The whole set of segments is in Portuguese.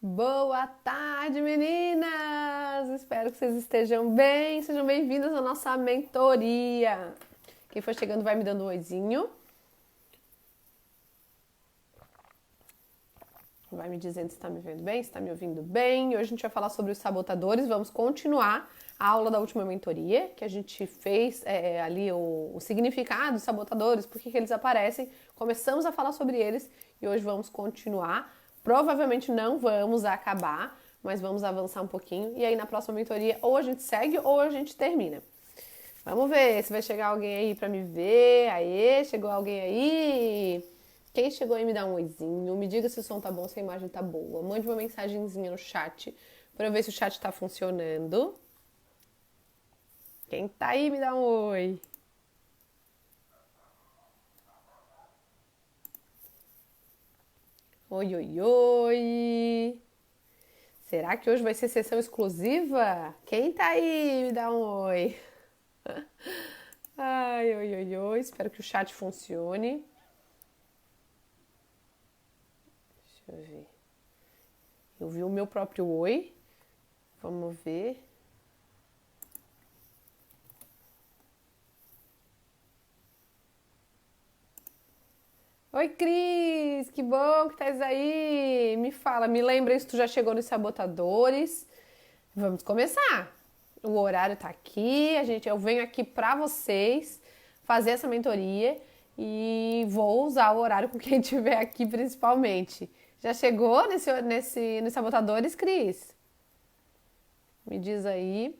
Boa tarde, meninas! Espero que vocês estejam bem. Sejam bem-vindas à nossa mentoria. Quem for chegando vai me dando um oizinho. Vai me dizendo se está me vendo bem, se está me ouvindo bem. Hoje a gente vai falar sobre os sabotadores. Vamos continuar a aula da última mentoria, que a gente fez ali o significado dos sabotadores, por que eles aparecem. Começamos a falar sobre eles e hoje vamos continuar. Provavelmente não vamos acabar, mas vamos avançar um pouquinho. E aí na próxima mentoria ou a gente segue ou a gente termina. Vamos ver se vai chegar alguém aí para me ver. Aê, chegou alguém aí? Quem chegou aí me dá um oizinho, me diga se o som tá bom, se a imagem tá boa. Mande uma mensagenzinha no chat para eu ver se o chat tá funcionando. Quem tá aí me dá um oi. Oi, oi, oi. Será que hoje vai ser sessão exclusiva? Quem tá aí me dá um oi. Ai, oi, oi, oi. Espero que o chat funcione. Deixa eu ver. Eu vi o meu próprio oi. Vamos ver. Oi, Cris! Que bom que estás aí! Me fala, me lembra se tu já chegou nos sabotadores. Vamos começar! O horário tá aqui, eu venho aqui pra vocês fazer essa mentoria e vou usar o horário com quem estiver aqui principalmente. Já chegou nos sabotadores, Cris? Me diz aí.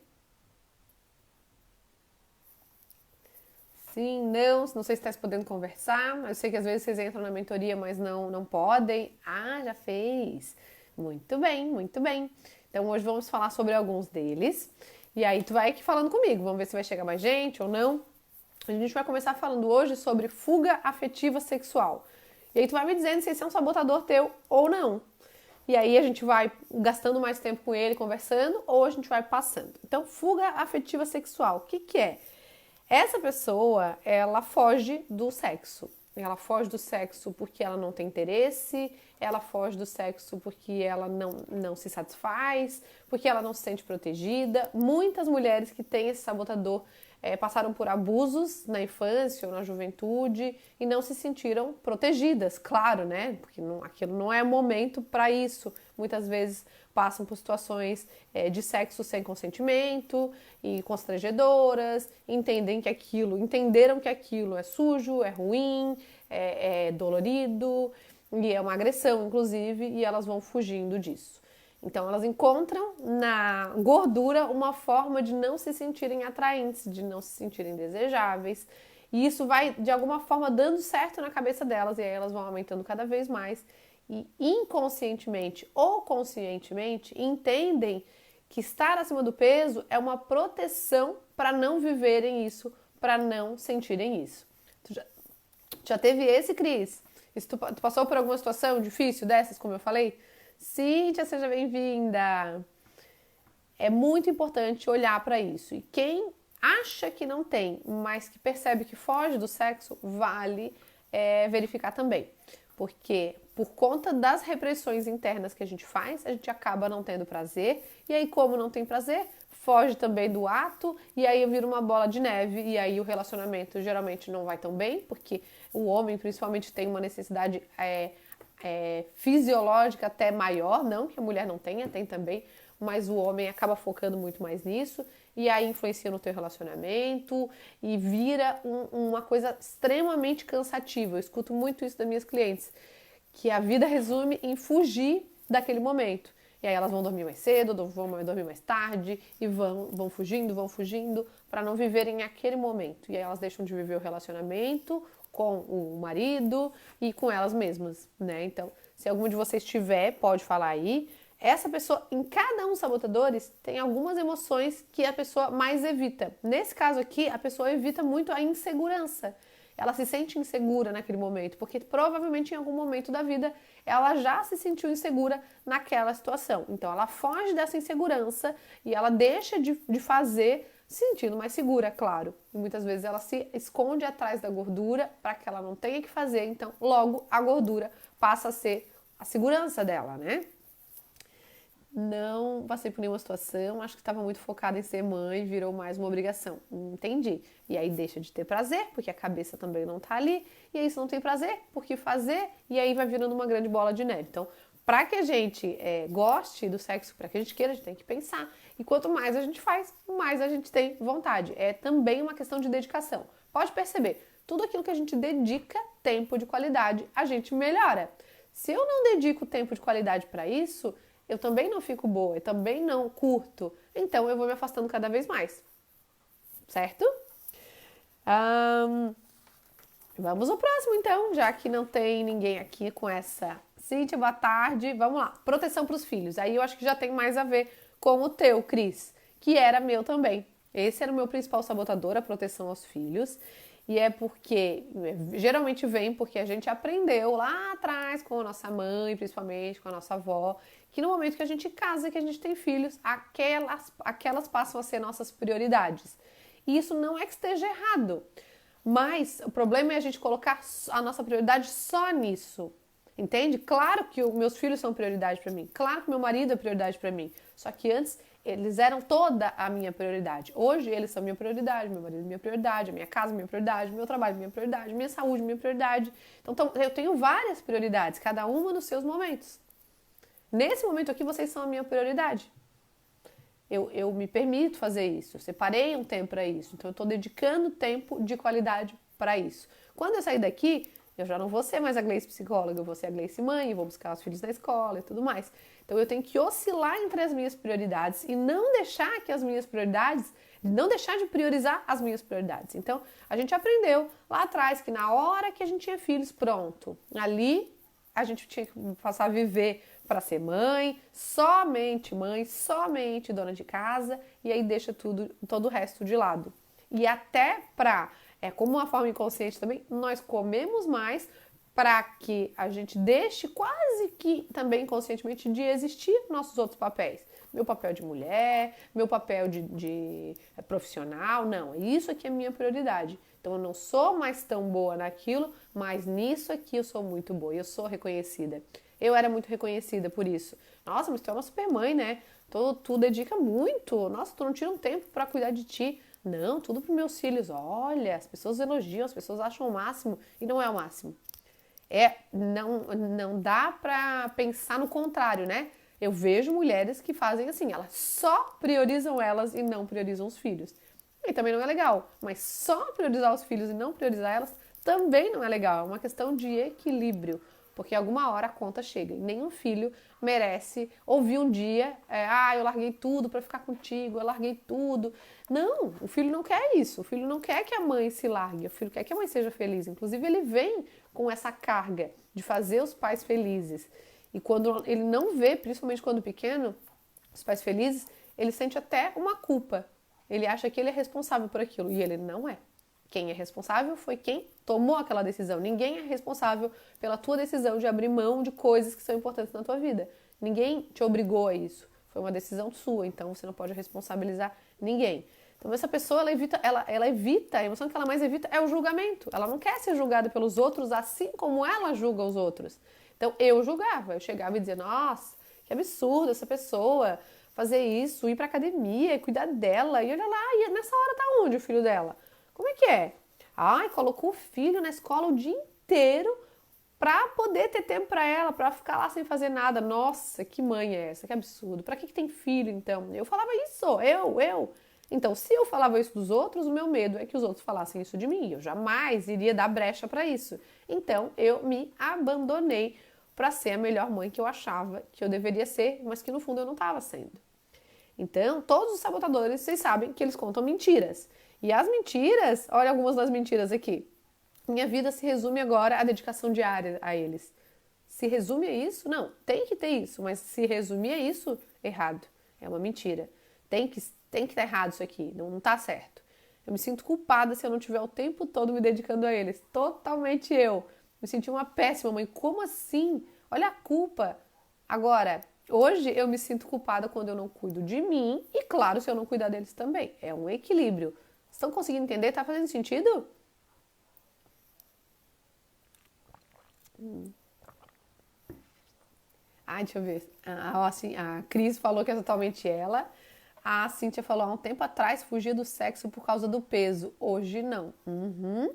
Sim, não sei se está podendo conversar. Eu sei que às vezes vocês entram na mentoria, mas não podem. Ah, já fez. Muito bem, muito bem. Então hoje vamos falar sobre alguns deles. E aí tu vai aqui falando comigo. Vamos ver se vai chegar mais gente ou não. A gente vai começar falando hoje sobre fuga afetiva sexual. E aí tu vai me dizendo se esse é um sabotador teu ou não. E aí a gente vai gastando mais tempo com ele, conversando, ou a gente vai passando. Então, fuga afetiva sexual, o que é? Essa pessoa, ela foge do sexo. Ela foge do sexo porque ela não tem interesse, ela foge do sexo porque ela não se satisfaz, porque ela não se sente protegida. Muitas mulheres que têm esse sabotador passaram por abusos na infância ou na juventude e não se sentiram protegidas, claro, né? Porque aquilo não é momento para isso. Muitas vezes passam por situações de sexo sem consentimento e constrangedoras, entenderam que aquilo é sujo, é ruim, é dolorido e é uma agressão, inclusive, e elas vão fugindo disso. Então elas encontram na gordura uma forma de não se sentirem atraentes, de não se sentirem desejáveis. E isso vai, de alguma forma, dando certo na cabeça delas, e aí elas vão aumentando cada vez mais. E inconscientemente ou conscientemente entendem que estar acima do peso é uma proteção para não viverem isso, para não sentirem isso. Já teve esse, Cris? Tu passou por alguma situação difícil dessas, como eu falei? Cíntia, seja bem-vinda! É muito importante olhar para isso. E quem acha que não tem, mas que percebe que foge do sexo, vale verificar também. Porque por conta das repressões internas que a gente faz, a gente acaba não tendo prazer. E aí, como não tem prazer, foge também do ato. E aí vira uma bola de neve. E aí o relacionamento geralmente não vai tão bem, porque o homem principalmente tem uma necessidade fisiológica até maior, não que a mulher não tenha, tem também, mas o homem acaba focando muito mais nisso e aí influencia no teu relacionamento e vira uma coisa extremamente cansativa. Eu escuto muito isso das minhas clientes, que a vida resume em fugir daquele momento. E aí elas vão dormir mais cedo, vão dormir mais tarde e vão fugindo para não viverem aquele momento. E aí elas deixam de viver o relacionamento com o marido e com elas mesmas, né? Então, se algum de vocês tiver, pode falar aí. Essa pessoa, em cada um dos sabotadores, tem algumas emoções que a pessoa mais evita. Nesse caso aqui, a pessoa evita muito a insegurança. Ela se sente insegura naquele momento, porque provavelmente em algum momento da vida ela já se sentiu insegura naquela situação. Então ela foge dessa insegurança e ela deixa de fazer se sentindo mais segura, claro. E muitas vezes ela se esconde atrás da gordura para que ela não tenha que fazer, então logo a gordura passa a ser a segurança dela, né? não passei por nenhuma situação, acho que estava muito focada em ser mãe, virou mais uma obrigação. Entendi. E aí deixa de ter prazer, porque a cabeça também não tá ali, e aí se não tem prazer, por que fazer? E aí vai virando uma grande bola de neve. Então, para que a gente goste do sexo, para que a gente queira, a gente tem que pensar. E quanto mais a gente faz, mais a gente tem vontade. É também uma questão de dedicação. Pode perceber, tudo aquilo que a gente dedica tempo de qualidade, a gente melhora. Se eu não dedico tempo de qualidade para isso, eu também não fico boa, eu também não curto. Então eu vou me afastando cada vez mais. Certo? Vamos ao próximo então, já que não tem ninguém aqui com essa. Cíntia, boa tarde. Vamos lá. Proteção para os filhos. Aí eu acho que já tem mais a ver com o teu, Cris, que era meu também. Esse era o meu principal sabotador, a proteção aos filhos. E é porque, geralmente vem porque a gente aprendeu lá atrás com a nossa mãe, principalmente com a nossa avó, que no momento que a gente casa, que a gente tem filhos, aquelas passam a ser nossas prioridades. E isso não é que esteja errado, mas o problema é a gente colocar a nossa prioridade só nisso. Entende? Claro que os meus filhos são prioridade para mim. Claro que meu marido é prioridade para mim. Só que antes eles eram toda a minha prioridade. Hoje eles são minha prioridade, meu marido é minha prioridade, a minha casa é minha prioridade, meu trabalho é minha prioridade, minha saúde é minha prioridade. Então eu tenho várias prioridades, cada uma nos seus momentos. Nesse momento aqui vocês são a minha prioridade. Eu me permito fazer isso, eu separei um tempo para isso, então eu estou dedicando tempo de qualidade para isso. Quando eu sair daqui, eu já não vou ser mais a Gleice psicóloga, eu vou ser a Gleice mãe, vou buscar os filhos na escola e tudo mais. Então eu tenho que oscilar entre as minhas prioridades e não deixar que as minhas prioridades, não deixar de priorizar as minhas prioridades. Então a gente aprendeu lá atrás que na hora que a gente tinha filhos, pronto, ali a gente tinha que passar a viver para ser mãe, somente dona de casa, e aí deixa todo o resto de lado. E até como uma forma inconsciente também, nós comemos mais para que a gente deixe quase que também conscientemente de existir nossos outros papéis. Meu papel de mulher, meu papel de profissional, não, isso aqui é minha prioridade. Então eu não sou mais tão boa naquilo, mas nisso aqui eu sou muito boa, eu sou reconhecida. Eu era muito reconhecida por isso. Nossa, mas tu é uma super mãe, né? Tu dedica muito. Nossa, tu não tira um tempo para cuidar de ti. Não, tudo para meus filhos. Olha, as pessoas elogiam, as pessoas acham o máximo e não é o máximo. Não dá para pensar no contrário, né? Eu vejo mulheres que fazem assim, elas só priorizam elas e não priorizam os filhos. E também não é legal, mas só priorizar os filhos e não priorizar elas também não é legal. É uma questão de equilíbrio. Porque alguma hora a conta chega e nenhum filho merece ouvir um dia, eu larguei tudo para ficar contigo, eu larguei tudo. Não, o filho não quer isso, o filho não quer que a mãe se largue, o filho quer que a mãe seja feliz. Inclusive ele vem com essa carga de fazer os pais felizes. E quando ele não vê, principalmente quando pequeno, os pais felizes, ele sente até uma culpa. Ele acha que ele é responsável por aquilo e ele não é. Quem é responsável foi quem tomou aquela decisão. Ninguém é responsável pela tua decisão de abrir mão de coisas que são importantes na tua vida. Ninguém te obrigou a isso. Foi uma decisão sua, então você não pode responsabilizar ninguém. Então essa pessoa, ela evita, a emoção que ela mais evita é o julgamento. Ela não quer ser julgada pelos outros assim como ela julga os outros. Então eu julgava, eu chegava e dizia, nossa, que absurdo essa pessoa fazer isso, ir pra academia, cuidar dela. E olha lá, e nessa hora tá onde o filho dela? Como é que é? Ai, colocou o filho na escola o dia inteiro pra poder ter tempo pra ela, pra ficar lá sem fazer nada. Nossa, que mãe é essa? Que absurdo. Pra que tem filho, então? Eu falava isso, eu. Então, se eu falava isso dos outros, o meu medo é que os outros falassem isso de mim. Eu jamais iria dar brecha pra isso. Então, eu me abandonei pra ser a melhor mãe que eu achava que eu deveria ser, mas que no fundo eu não estava sendo. Então, todos os sabotadores, vocês sabem que eles contam mentiras. E as mentiras, olha algumas das mentiras aqui. Minha vida se resume agora à dedicação diária a eles. Se resume a isso? Não, tem que ter isso, mas se resumir a isso, errado. É uma mentira. Tem que estar errado isso aqui, não está certo. Eu me sinto culpada se eu não tiver o tempo todo me dedicando a eles. Totalmente eu. Me senti uma péssima mãe. Como assim? Olha a culpa. Agora, hoje eu me sinto culpada quando eu não cuido de mim e, claro, se eu não cuidar deles também. É um equilíbrio. Estão conseguindo entender? Tá fazendo sentido? Ai, deixa eu ver. A Cris falou que é totalmente ela. A Cíntia falou, há um tempo atrás fugia do sexo por causa do peso. Hoje não.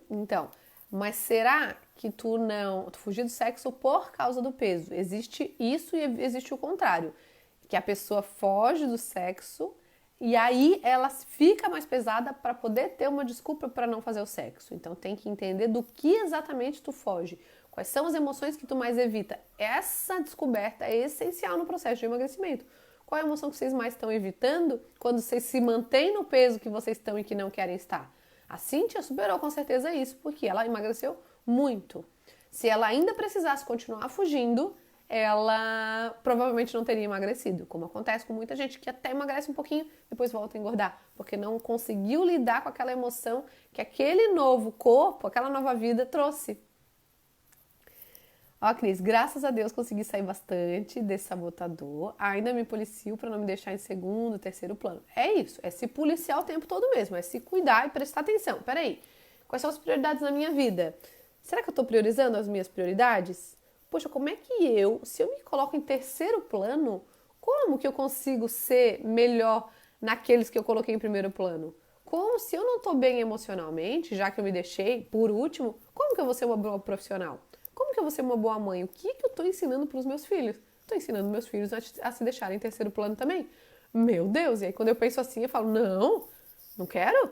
Então, mas será que tu fugia do sexo por causa do peso? Existe isso e existe o contrário. Que a pessoa foge do sexo e aí ela fica mais pesada para poder ter uma desculpa para não fazer o sexo. Então tem que entender do que exatamente tu foge. Quais são as emoções que tu mais evita? Essa descoberta é essencial no processo de emagrecimento. Qual é a emoção que vocês mais estão evitando quando vocês se mantêm no peso que vocês estão e que não querem estar? A Cíntia superou com certeza isso, porque ela emagreceu muito. Se ela ainda precisasse continuar fugindo, ela provavelmente não teria emagrecido, como acontece com muita gente que até emagrece um pouquinho, depois volta a engordar, porque não conseguiu lidar com aquela emoção que aquele novo corpo, aquela nova vida trouxe. Ó, Cris, graças a Deus consegui sair bastante desse sabotador. Ainda me policio para não me deixar em segundo, terceiro plano. É isso, é se policiar o tempo todo mesmo, é se cuidar e prestar atenção. Peraí, quais são as prioridades na minha vida? Será que eu estou priorizando as minhas prioridades? Poxa, como é que se eu me coloco em terceiro plano, como que eu consigo ser melhor naqueles que eu coloquei em primeiro plano? Como se eu não estou bem emocionalmente, já que eu me deixei por último, como que eu vou ser uma boa profissional? Como que eu vou ser uma boa mãe? O que eu estou ensinando para os meus filhos? Estou ensinando meus filhos a se deixarem em terceiro plano também. Meu Deus, e aí quando eu penso assim, eu falo, não quero.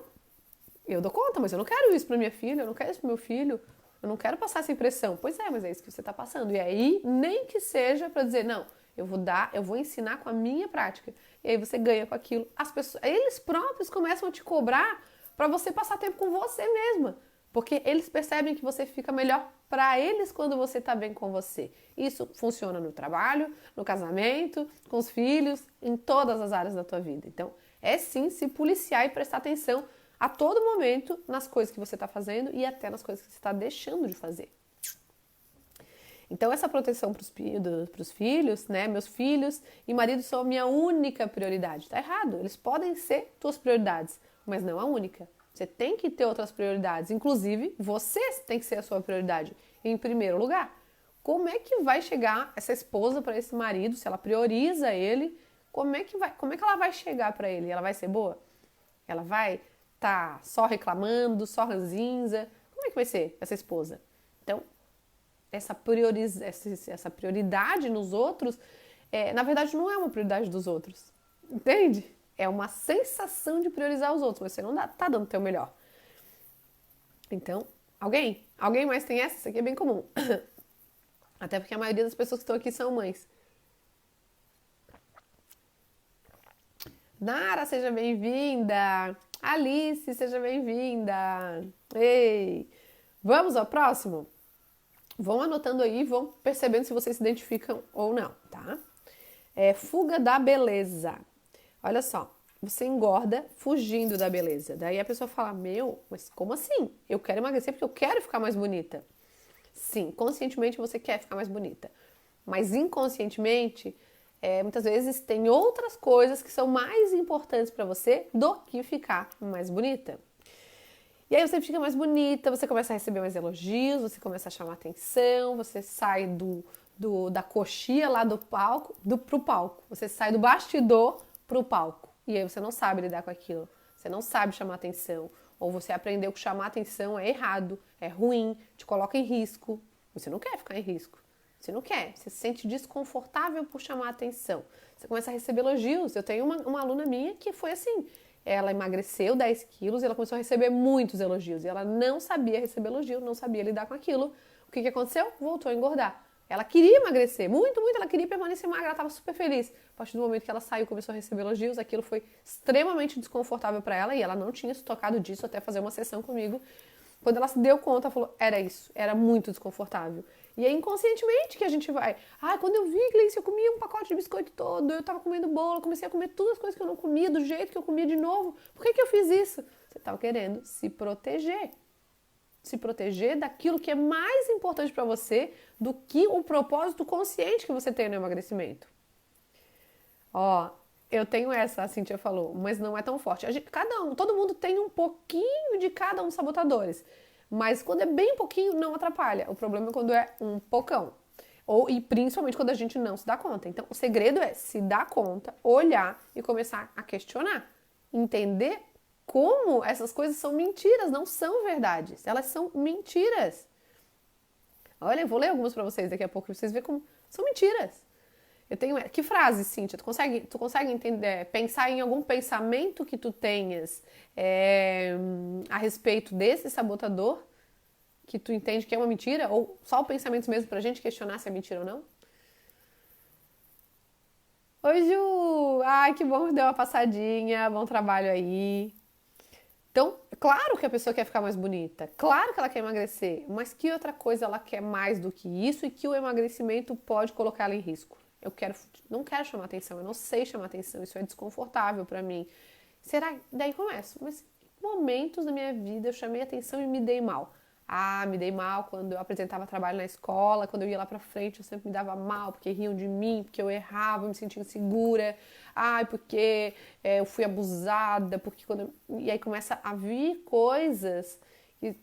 Eu dou conta, mas eu não quero isso para minha filha, eu não quero isso para meu filho. Eu não quero passar essa impressão. Pois é, mas é isso que você está passando. E aí, nem que seja para dizer, não, eu vou ensinar com a minha prática. E aí você ganha com aquilo. As pessoas, eles próprios começam a te cobrar para você passar tempo com você mesma. Porque eles percebem que você fica melhor para eles quando você está bem com você. Isso funciona no trabalho, no casamento, com os filhos, em todas as áreas da tua vida. Então, é sim se policiar e prestar atenção a todo momento nas coisas que você está fazendo e até nas coisas que você está deixando de fazer. Então, essa proteção para os filhos, né? Meus filhos e marido são a minha única prioridade. Tá errado. Eles podem ser tuas prioridades, mas não a única. Você tem que ter outras prioridades. Inclusive, você tem que ser a sua prioridade em primeiro lugar. Como é que vai chegar essa esposa para esse marido, se ela prioriza ele? Como é que ela vai chegar para ele? Ela vai ser boa? Ela vai tá só reclamando, só ranzinza? Como é que vai ser essa esposa? Então, essa prioridade nos outros, na verdade, não é uma prioridade dos outros. Entende? É uma sensação de priorizar os outros, mas você não tá dando o teu melhor. Então, alguém mais tem essa? Isso aqui é bem comum. Até porque a maioria das pessoas que estão aqui são mães. Nara, seja bem-vinda! Alice, seja bem-vinda! Ei! Vamos ao próximo? Vão anotando aí, vão percebendo se vocês se identificam ou não, tá? Fuga da beleza. Olha só, você engorda fugindo da beleza. Daí a pessoa fala, mas como assim? Eu quero emagrecer porque eu quero ficar mais bonita. Sim, conscientemente você quer ficar mais bonita. Mas inconscientemente, muitas vezes tem outras coisas que são mais importantes para você do que ficar mais bonita. E aí você fica mais bonita, você começa a receber mais elogios, você começa a chamar atenção, você sai da coxia lá do palco pro palco. Você sai do bastidor pro palco. E aí você não sabe lidar com aquilo. Você não sabe chamar atenção. Ou você aprendeu que chamar atenção é errado, é ruim, te coloca em risco. Você não quer ficar em risco. Você não quer. Você se sente desconfortável por chamar atenção. Você começa a receber elogios. Eu tenho uma aluna minha que foi assim. Ela emagreceu 10 quilos e ela começou a receber muitos elogios. E ela não sabia receber elogio, não sabia lidar com aquilo. O que aconteceu? Voltou a engordar. Ela queria emagrecer, muito, ela queria permanecer magra, ela estava super feliz. A partir do momento que ela saiu e começou a receber elogios, aquilo foi extremamente desconfortável para ela e ela não tinha se tocado disso até fazer uma sessão comigo. Quando ela se deu conta, ela falou, era isso, era muito desconfortável. E é inconscientemente que a gente vai, quando eu vi, Gleice, eu comia um pacote de biscoito todo, eu estava comendo bolo, eu comecei a comer todas as coisas que eu não comia, do jeito que eu comia de novo. Por que eu fiz isso? Você estava querendo se proteger. Se proteger daquilo que é mais importante para você do que o propósito consciente que você tem no emagrecimento. Eu tenho essa, a Cíntia falou, mas não é tão forte. Todo mundo tem um pouquinho de cada um sabotadores, mas quando é bem pouquinho não atrapalha. O problema é quando é um pocão. E principalmente quando a gente não se dá conta. Então, o segredo é se dar conta, olhar e começar a questionar. Entender como essas coisas são mentiras, não são verdades. Elas são mentiras. Olha, eu vou ler algumas para vocês daqui a pouco, vocês verem como são mentiras. Eu tenho... Que frase, Cíntia? Tu consegue entender, pensar em algum pensamento que tu tenhas a respeito desse sabotador? Que tu entende que é uma mentira? Ou só pensamentos mesmo pra gente questionar se é mentira ou não? Oi, Ju! Ai, que bom que deu uma passadinha. Bom trabalho aí. Então, claro que a pessoa quer ficar mais bonita. Claro que ela quer emagrecer. Mas que outra coisa ela quer mais do que isso e que o emagrecimento pode colocar ela em risco? Não quero chamar atenção. Eu não sei chamar atenção. Isso é desconfortável pra mim. Será? Daí começo. Mas em momentos da minha vida eu chamei atenção e me dei mal. Me dei mal quando eu apresentava trabalho na escola, quando eu ia lá pra frente eu sempre me dava mal, porque riam de mim, porque eu errava, eu me sentia insegura. Porque eu fui abusada, porque E aí começa a vir coisas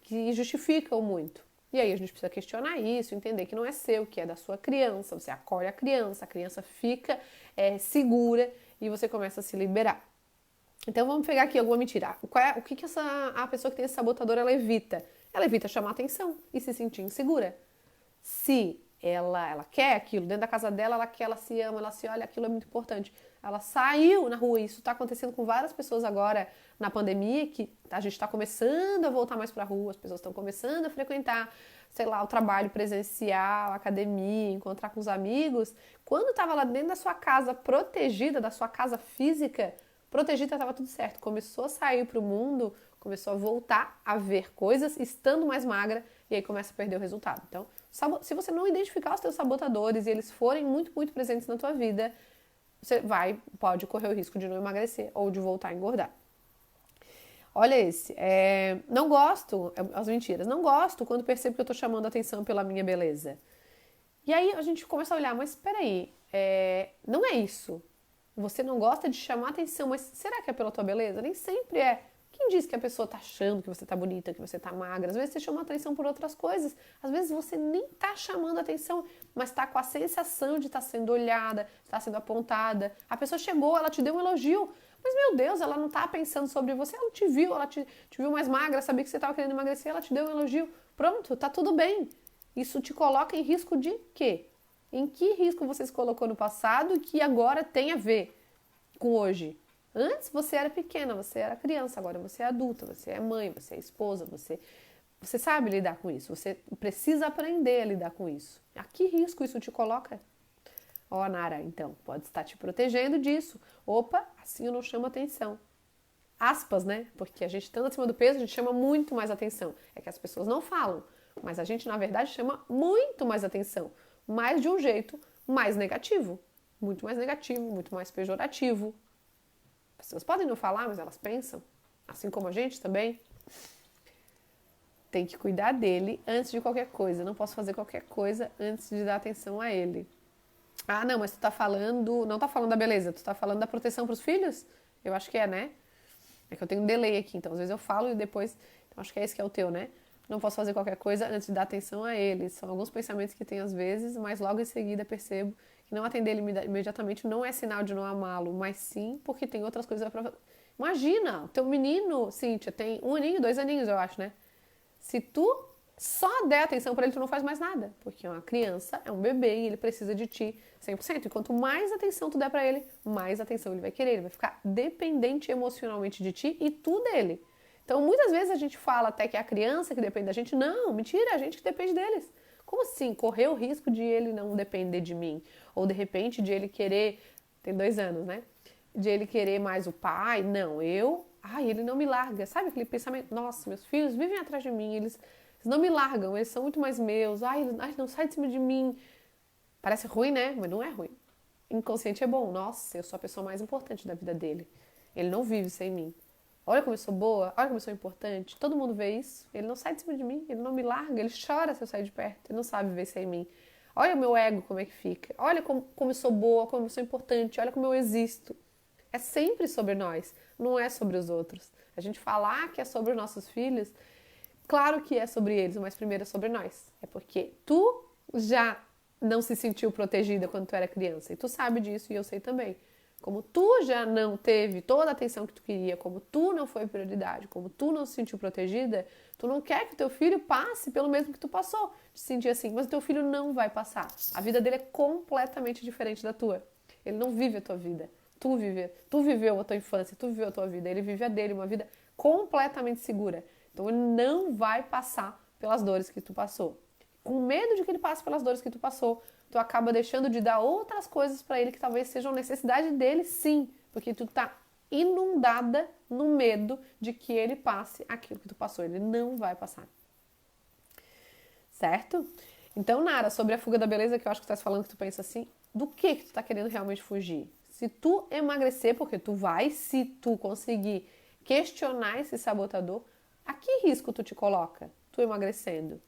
que justificam muito. E aí a gente precisa questionar isso, entender que não é seu, que é da sua criança. Você acolhe a criança fica segura e você começa a se liberar. Então vamos pegar aqui alguma mentira. O que a pessoa que tem esse sabotador ela evita? Ela evita chamar atenção e se sentir insegura. Se ela quer aquilo, dentro da casa dela, ela quer, ela se ama, ela se olha, aquilo é muito importante. Ela saiu na rua, isso está acontecendo com várias pessoas agora na pandemia, que a gente está começando a voltar mais para a rua, as pessoas estão começando a frequentar, sei lá, o trabalho presencial, a academia, encontrar com os amigos. Quando estava lá dentro da sua casa, protegida, da sua casa física, protegida, estava tudo certo. Começou a sair para o mundo, começou a voltar a ver coisas, estando mais magra, e aí começa a perder o resultado. Então, se você não identificar os seus sabotadores e eles forem muito, muito presentes na tua vida, você pode correr o risco de não emagrecer ou de voltar a engordar. Olha esse. Não gosto, as mentiras, não gosto quando percebo que eu tô chamando atenção pela minha beleza. E aí a gente começa a olhar, mas peraí, não é isso. Você não gosta de chamar atenção, mas será que é pela tua beleza? Nem sempre é. Quem diz que a pessoa tá achando que você tá bonita, que você tá magra? Às vezes você chama atenção por outras coisas. Às vezes você nem tá chamando atenção, mas tá com a sensação de estar sendo olhada, de estar sendo apontada. A pessoa chegou, ela te deu um elogio, mas meu Deus, ela não tá pensando sobre você, ela te viu mais magra, sabia que você tava querendo emagrecer, ela te deu um elogio. Pronto, tá tudo bem. Isso te coloca em risco de quê? Em que risco você se colocou no passado que agora tem a ver com hoje? Antes você era pequena, você era criança, agora você é adulta, você é mãe, você é esposa, você sabe lidar com isso, você precisa aprender a lidar com isso. A que risco isso te coloca? Nara, então, pode estar te protegendo disso. Opa, assim eu não chamo atenção. Aspas, né? Porque a gente estando acima do peso, a gente chama muito mais atenção. É que as pessoas não falam, mas a gente, na verdade, chama muito mais atenção. Mas de um jeito mais negativo. Muito mais pejorativo. As pessoas podem não falar, mas elas pensam, assim como a gente também. Tem que cuidar dele antes de qualquer coisa. Não posso fazer qualquer coisa antes de dar atenção a ele. Não, mas tu tá falando... Não tá falando da beleza, tu tá falando da proteção pros filhos? Eu acho que é, né? É que eu tenho um delay aqui, então às vezes eu falo e depois... Então acho que é esse que é o teu, né? Não posso fazer qualquer coisa antes de dar atenção a ele. São alguns pensamentos que tenho às vezes, mas logo em seguida percebo que não atender ele imediatamente não é sinal de não amá-lo, mas sim porque tem outras coisas pra fazer. Imagina, o teu menino, Cíntia, tem 1 aninho, 2 aninhos, eu acho, né? Se tu só der atenção pra ele, tu não faz mais nada. Porque uma criança é um bebê e ele precisa de ti 100%. E quanto mais atenção tu der pra ele, mais atenção ele vai querer. Ele vai ficar dependente emocionalmente de ti e tu dele. Então, muitas vezes a gente fala até que é a criança que depende da gente. Não, mentira, é a gente que depende deles. Como assim? Correr o risco de ele não depender de mim? Ou, de repente, de ele querer... Tem 2 anos, né? De ele querer mais o pai? Não, ele não me larga. Sabe aquele pensamento? Nossa, meus filhos vivem atrás de mim, eles não me largam, eles são muito mais meus. Não sai de cima de mim. Parece ruim, né? Mas não é ruim. Inconsciente é bom. Nossa, eu sou a pessoa mais importante da vida dele. Ele não vive sem mim. Olha como eu sou boa, olha como eu sou importante. Todo mundo vê isso. Ele não sai de cima de mim, ele não me larga, ele chora se eu sair de perto. Ele não sabe viver sem mim. Olha o meu ego, como é que fica. Olha como eu sou boa, como eu sou importante. Olha como eu existo. É sempre sobre nós, não é sobre os outros. A gente falar que é sobre os nossos filhos, claro que é sobre eles, mas primeiro é sobre nós. É porque tu já não se sentiu protegida quando tu era criança. E tu sabe disso e eu sei também. Como tu já não teve toda a atenção que tu queria, como tu não foi prioridade, como tu não se sentiu protegida, tu não quer que teu filho passe pelo mesmo que tu passou. Te sentir assim, mas o teu filho não vai passar. A vida dele é completamente diferente da tua. Ele não vive a tua vida. Tu viveu a tua infância, tu viveu a tua vida. Ele vive a dele, uma vida completamente segura. Então ele não vai passar pelas dores que tu passou. Com medo de que ele passe pelas dores que tu passou, tu acaba deixando de dar outras coisas para ele que talvez sejam necessidade dele, sim, porque tu tá inundada no medo de que ele passe aquilo que tu passou. Ele não vai passar. Certo? Então, Nara, sobre a fuga da beleza, que eu acho que tu tá falando que tu pensa assim, do que tu tá querendo realmente fugir? Se tu emagrecer, porque tu vai, se tu conseguir questionar esse sabotador, a que risco tu te coloca? Tu emagrecendo?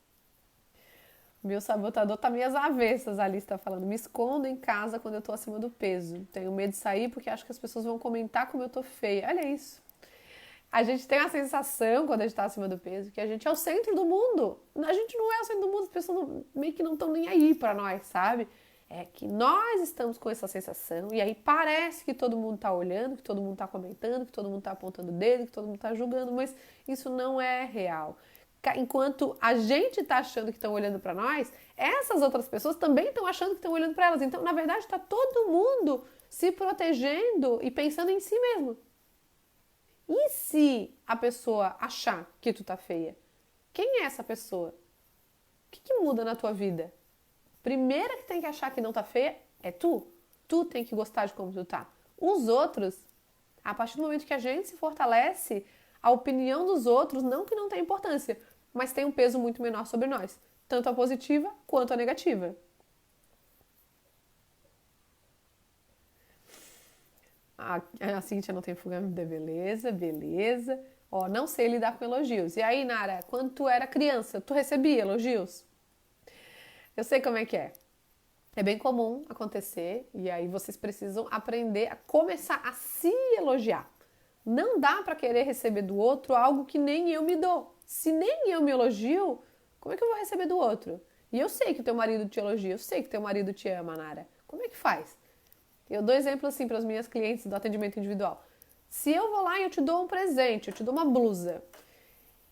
Meu sabotador tá minhas avessas, a Alice tá falando. Me escondo em casa quando eu tô acima do peso. Tenho medo de sair porque acho que as pessoas vão comentar como eu tô feia. Olha isso. A gente tem a sensação, quando a gente tá acima do peso, que a gente é o centro do mundo. A gente não é o centro do mundo, as pessoas meio que não estão nem aí pra nós, sabe? É que nós estamos com essa sensação e aí parece que todo mundo tá olhando, que todo mundo tá comentando, que todo mundo tá apontando o dedo, que todo mundo tá julgando, mas isso não é real. Enquanto a gente está achando que estão olhando para nós, essas outras pessoas também estão achando que estão olhando para elas. Então, na verdade, está todo mundo se protegendo e pensando em si mesmo. E se a pessoa achar que tu tá feia? Quem é essa pessoa? O que muda na tua vida? Primeira que tem que achar que não tá feia é tu. Tu tem que gostar de como tu tá. Os outros, a partir do momento que a gente se fortalece, a opinião dos outros, não que não tenha importância, mas tem um peso muito menor sobre nós, tanto a positiva quanto a negativa. A Cíntia não tem fuga de beleza, beleza. Ó, não sei lidar com elogios. E aí, Nara, quando tu era criança, tu recebia elogios? Eu sei como é que é. É bem comum acontecer e aí vocês precisam aprender a começar a se elogiar. Não dá para querer receber do outro algo que nem eu me dou. Se nem eu me elogio, como é que eu vou receber do outro? E eu sei que o teu marido te elogia, eu sei que teu marido te ama, Nara. Como é que faz? Eu dou exemplo assim para as minhas clientes do atendimento individual. Se eu vou lá e eu te dou um presente, eu te dou uma blusa,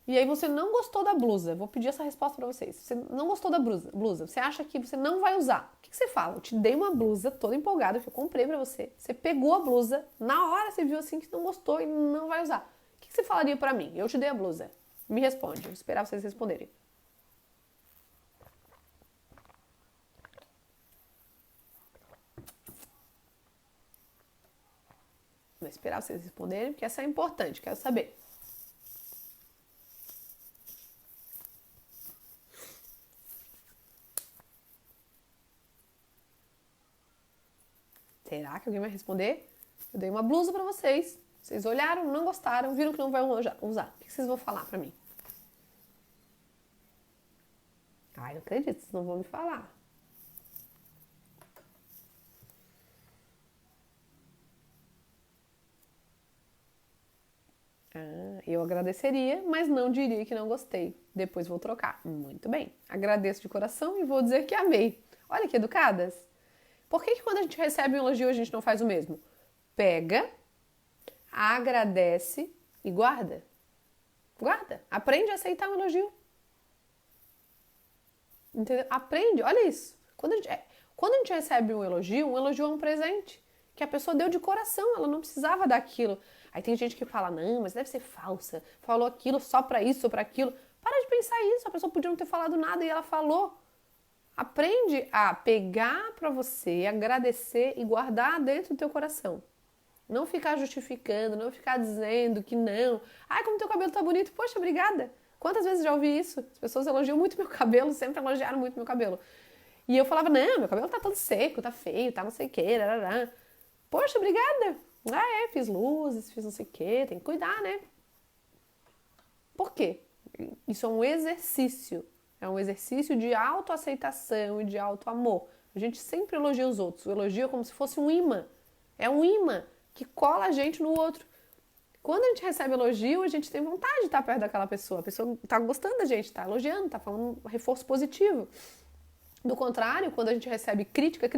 e aí você não gostou da blusa, vou pedir essa resposta para vocês. Você não gostou da blusa, você acha que você não vai usar. O que você fala? Eu te dei uma blusa toda empolgada que eu comprei para você. Você pegou a blusa, na hora você viu assim que não gostou e não vai usar. O que você falaria para mim? Eu te dei a blusa. Me responde, eu esperava vocês responderem. Vou esperar vocês responderem, porque essa é importante, quero saber. Será que alguém vai responder? Eu dei uma blusa pra vocês. Vocês olharam, não gostaram, viram que não vão usar. O que vocês vão falar pra mim? Ai, não acredito, vocês não vão me falar. Eu agradeceria, mas não diria que não gostei. Depois vou trocar. Muito bem. Agradeço de coração e vou dizer que amei. Olha que educadas. Por que quando a gente recebe um elogio a gente não faz o mesmo? Pega, agradece e guarda. Guarda. Aprende a aceitar um elogio. Entendeu? Aprende. Olha isso. Quando a gente recebe um elogio é um presente que a pessoa deu de coração. Ela não precisava daquilo. Aí tem gente que fala, não, mas deve ser falsa. Falou aquilo só pra isso ou pra aquilo. Para de pensar isso. A pessoa podia não ter falado nada e ela falou. Aprende a pegar pra você, agradecer e guardar dentro do teu coração. Não ficar justificando, não ficar dizendo que não. Ai, como teu cabelo tá bonito. Poxa, obrigada. Quantas vezes já ouvi isso? As pessoas elogiam muito meu cabelo, sempre elogiaram muito meu cabelo. E eu falava, não, meu cabelo tá todo seco, tá feio, tá não sei o que. Poxa, obrigada. Ah, fiz luzes, fiz não sei o que, tem que cuidar, né? Por quê? Isso é um exercício. É um exercício de autoaceitação e de autoamor. A gente sempre elogia os outros. O elogio é como se fosse um imã. É um imã que cola a gente no outro. Quando a gente recebe elogio, a gente tem vontade de estar perto daquela pessoa. A pessoa está gostando da gente, está elogiando, está falando um reforço positivo. Do contrário, quando a gente recebe crítica,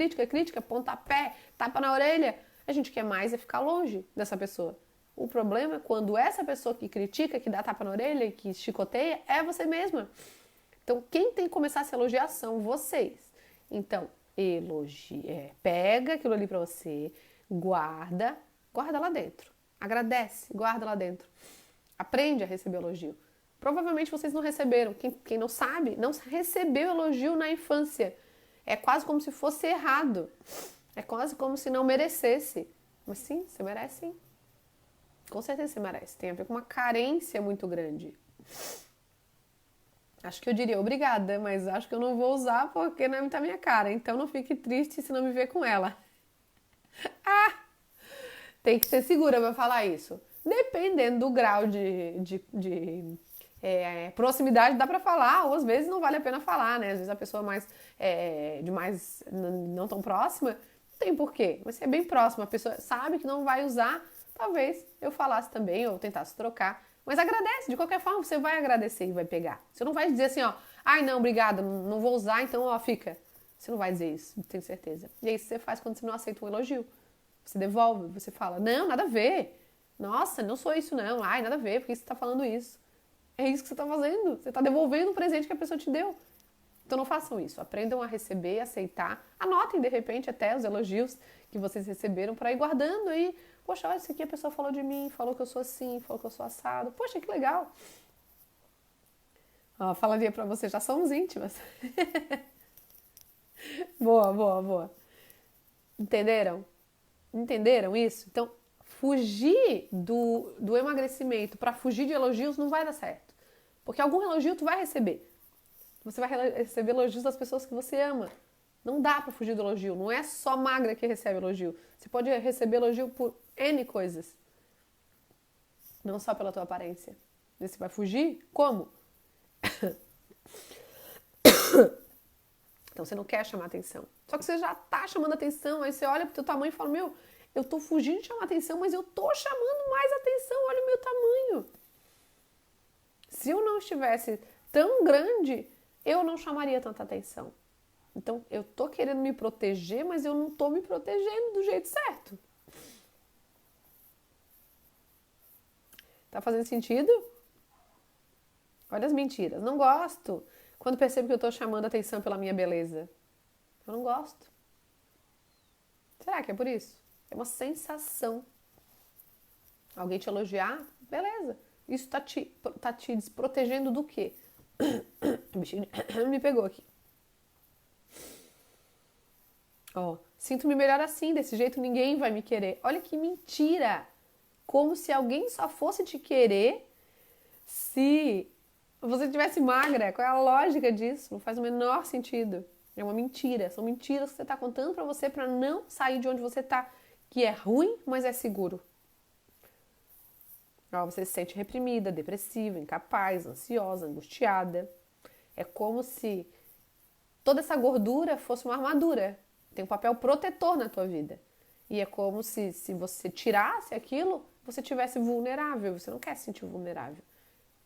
pontapé, tapa na orelha, a gente quer mais é ficar longe dessa pessoa. O problema é quando essa pessoa que critica, que dá tapa na orelha, que chicoteia, é você mesma. Então, quem tem que começar a se elogiar são vocês. Então, pega aquilo ali pra você, guarda lá dentro. Agradece, guarda lá dentro. Aprende a receber elogio. Provavelmente vocês não receberam. Quem não sabe, não recebeu elogio na infância. É quase como se fosse errado. É quase como se não merecesse. Mas sim, você merece sim. Com certeza você merece. Tem a ver com uma carência muito grande. Acho que eu diria obrigada, mas acho que eu não vou usar porque não é muito a minha cara. Então não fique triste se não me ver com ela. Tem que ser segura pra falar isso. Dependendo do grau de proximidade, dá pra falar, ou às vezes não vale a pena falar, né? Às vezes a pessoa não tão próxima, não tem porquê. Mas se é bem próxima, a pessoa sabe que não vai usar, talvez eu falasse também, ou tentasse trocar. Mas agradece, de qualquer forma, você vai agradecer e vai pegar. Você não vai dizer assim, ó, ai não, obrigada, não vou usar, então ó, fica. Você não vai dizer isso, tenho certeza. E é isso que você faz quando você não aceita um elogio. Você devolve, você fala, não, nada a ver. Nossa, não sou isso não. Ai, nada a ver, por que você tá falando isso? É isso que você tá fazendo. Você tá devolvendo o presente que a pessoa te deu. Então não façam isso. Aprendam a receber, aceitar. Anotem, de repente, até os elogios que vocês receberam para ir guardando aí. Poxa, olha, isso aqui a pessoa falou de mim, falou que eu sou assim, falou que eu sou assado. Poxa, que legal. Ó, falaria pra você, já somos íntimas. Boa. Entenderam? Entenderam isso? Então, fugir do emagrecimento para fugir de elogios não vai dar certo. Porque algum elogio tu vai receber. Você vai receber elogios das pessoas que você ama. Não dá para fugir do elogio. Não é só magra que recebe elogio. Você pode receber elogio por N coisas. Não só pela tua aparência. E você vai fugir? Como? Então você não quer chamar atenção. Só que você já tá chamando atenção, aí você olha pro teu tamanho e fala, meu, eu tô fugindo de chamar atenção, mas eu tô chamando mais atenção, olha o meu tamanho. Se eu não estivesse tão grande, eu não chamaria tanta atenção. Então eu tô querendo me proteger, mas eu não tô me protegendo do jeito certo. Tá fazendo sentido? Olha as mentiras. Não gosto. Quando percebo que eu tô chamando atenção pela minha beleza. Eu não gosto. Será que é por isso? É uma sensação. Alguém te elogiar? Beleza. Isso tá te desprotegendo do quê? O bichinho me pegou aqui. Ó, sinto-me melhor assim, desse jeito ninguém vai me querer. Olha que mentira! Como se alguém só fosse te querer se você estivesse magra. Qual é a lógica disso? Não faz o menor sentido. É uma mentira. São mentiras que você está contando para você para não sair de onde você está. Que é ruim, mas é seguro. Ó, você se sente reprimida, depressiva, incapaz, ansiosa, angustiada. É como se toda essa gordura fosse uma armadura. Tem um papel protetor na tua vida. E é como se você tirasse aquilo, você tivesse vulnerável. Você não quer se sentir vulnerável.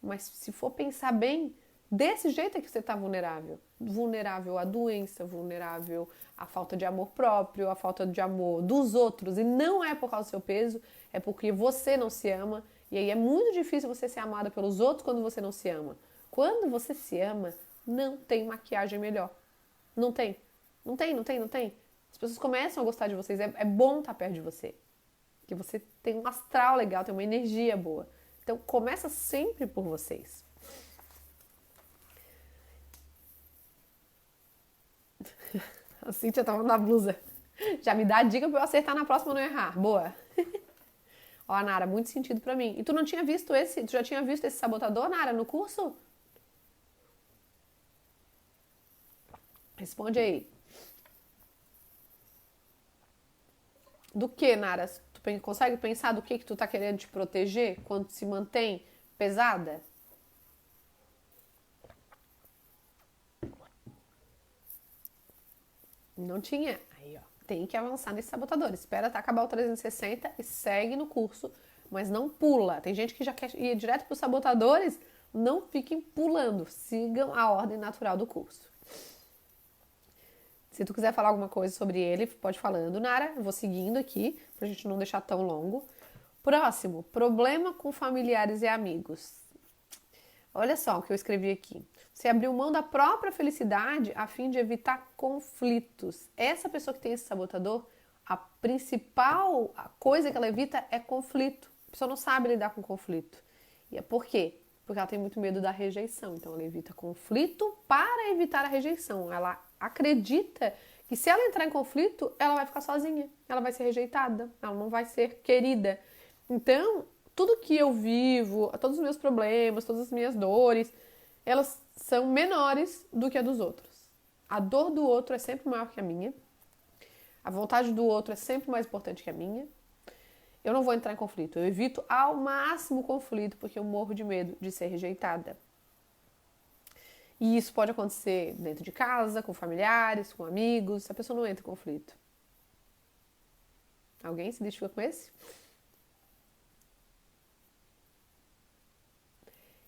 Mas se for pensar bem, desse jeito é que você está vulnerável. Vulnerável à doença, vulnerável à falta de amor próprio, à falta de amor dos outros. E não é por causa do seu peso, é porque você não se ama. E aí é muito difícil você ser amada pelos outros quando você não se ama. Quando você se ama, não tem maquiagem melhor. Não tem. Não tem. As pessoas começam a gostar de vocês. É bom estar perto de você. Porque você tem um astral legal, tem uma energia boa. Então, começa sempre por vocês. A Cíntia tava na blusa. Já me dá a dica pra eu acertar na próxima e não errar. Boa. Ó, Nara, muito sentido pra mim. E tu não tinha visto esse? Tu já tinha visto esse sabotador, Nara, no curso? Responde aí. Do que, Nara? Tu consegue pensar do que tu tá querendo te proteger quando se mantém pesada? Não tinha? Aí, ó. Tem que avançar nesse sabotador. Espera até acabar o 360 e segue no curso, mas não pula. Tem gente que já quer ir direto para os sabotadores. Não fiquem pulando. Sigam a ordem natural do curso. Se tu quiser falar alguma coisa sobre ele, pode ir falando, Nara. Eu vou seguindo aqui, pra gente não deixar tão longo. Próximo, problema com familiares e amigos. Olha só o que eu escrevi aqui. Você abriu mão da própria felicidade a fim de evitar conflitos. Essa pessoa que tem esse sabotador, a principal coisa que ela evita é conflito. A pessoa não sabe lidar com conflito. E é por quê? Porque ela tem muito medo da rejeição. Então ela evita conflito para evitar a rejeição. Ela acredita que se ela entrar em conflito, ela vai ficar sozinha. Ela vai ser rejeitada. Ela não vai ser querida. Então, tudo que eu vivo, todos os meus problemas, todas as minhas dores, elas são menores do que a dos outros. A dor do outro é sempre maior que a minha. A vontade do outro é sempre mais importante que a minha. Eu não vou entrar em conflito. Eu evito ao máximo o conflito porque eu morro de medo de ser rejeitada. E isso pode acontecer dentro de casa, com familiares, com amigos. A pessoa não entra em conflito. Alguém se identifica com esse?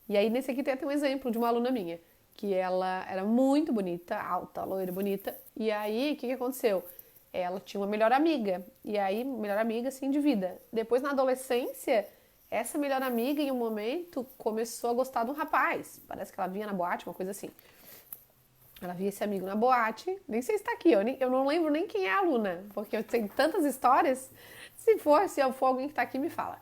E aí, nesse aqui tem até um exemplo de uma aluna minha, que ela era muito bonita, alta, loira, bonita. E aí, o que aconteceu? Ela tinha uma melhor amiga. E aí, melhor amiga, assim, de vida. Depois, na adolescência, essa melhor amiga, em um momento, começou a gostar de um rapaz. Parece que ela via na boate, uma coisa assim. Ela via esse amigo na boate. Nem sei se está aqui, eu não lembro nem quem é a aluna, porque eu tenho tantas histórias. Se eu for alguém que está aqui, me fala.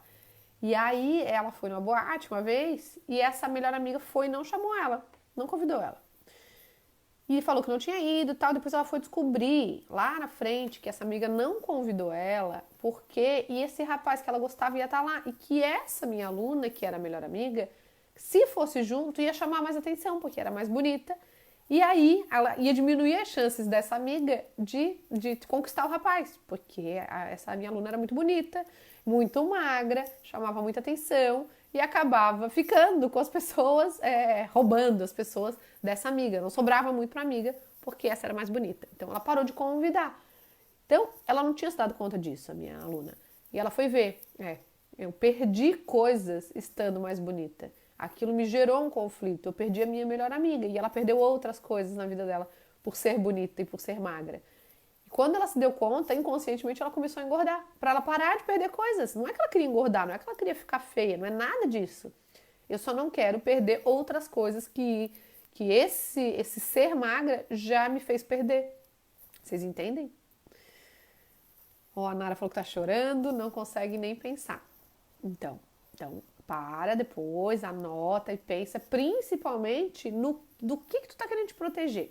E aí ela foi numa boate uma vez e essa melhor amiga foi e não chamou ela, não convidou ela. E falou que não tinha ido e tal. Depois ela foi descobrir lá na frente que essa amiga não convidou ela porque e esse rapaz que ela gostava ia estar lá. E que essa minha aluna, que era a melhor amiga, se fosse junto ia chamar mais atenção porque era mais bonita. E aí ela ia diminuir as chances dessa amiga de conquistar o rapaz, porque essa minha aluna era muito bonita, muito magra, chamava muita atenção e acabava ficando com as pessoas, roubando as pessoas dessa amiga. Não sobrava muito para a amiga, porque essa era mais bonita. Então ela parou de convidar. Então ela não tinha se dado conta disso, a minha aluna. E ela foi ver, eu perdi coisas estando mais bonita. Aquilo me gerou um conflito. Eu perdi a minha melhor amiga e ela perdeu outras coisas na vida dela por ser bonita e por ser magra. E quando ela se deu conta, inconscientemente ela começou a engordar, para ela parar de perder coisas. Não é que ela queria engordar, não é que ela queria ficar feia, não é nada disso. Eu só não quero perder outras coisas que esse ser magra já me fez perder. Vocês entendem? A Nara falou que tá chorando, não consegue nem pensar. Então, para depois, anota e pensa principalmente do que tu tá querendo te proteger.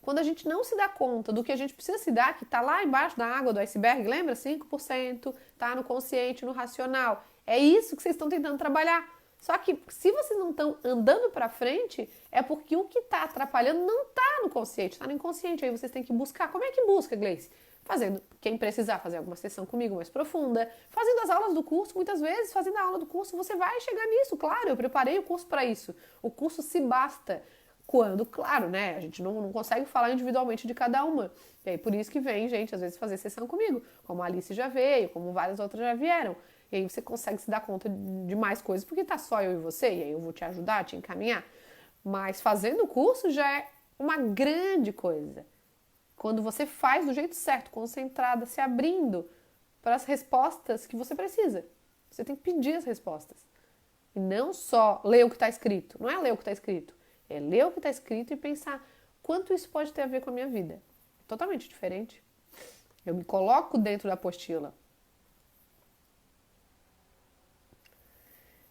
Quando a gente não se dá conta do que a gente precisa se dar, que tá lá embaixo da água do iceberg, lembra? 5%, tá no consciente, no racional. É isso que vocês estão tentando trabalhar. Só que se vocês não estão andando para frente, é porque o que tá atrapalhando não tá no consciente, tá no inconsciente. Aí vocês têm que buscar. Como é que busca, Gleice? Fazendo, quem precisar fazer alguma sessão comigo mais profunda, fazendo as aulas do curso, muitas vezes, fazendo a aula do curso, você vai chegar nisso, claro, eu preparei o curso para isso. O curso se basta quando, claro, né, a gente não consegue falar individualmente de cada uma. E aí por isso que vem gente, às vezes, fazer sessão comigo, como a Alice já veio, como várias outras já vieram. E aí você consegue se dar conta de mais coisas, porque tá só eu e você, e aí eu vou te ajudar, te encaminhar. Mas fazendo o curso já é uma grande coisa. Quando você faz do jeito certo, concentrada, se abrindo para as respostas que você precisa. Você tem que pedir as respostas. E não só ler o que está escrito. Não é ler o que está escrito. É ler o que está escrito e pensar quanto isso pode ter a ver com a minha vida. Totalmente diferente. Eu me coloco dentro da apostila.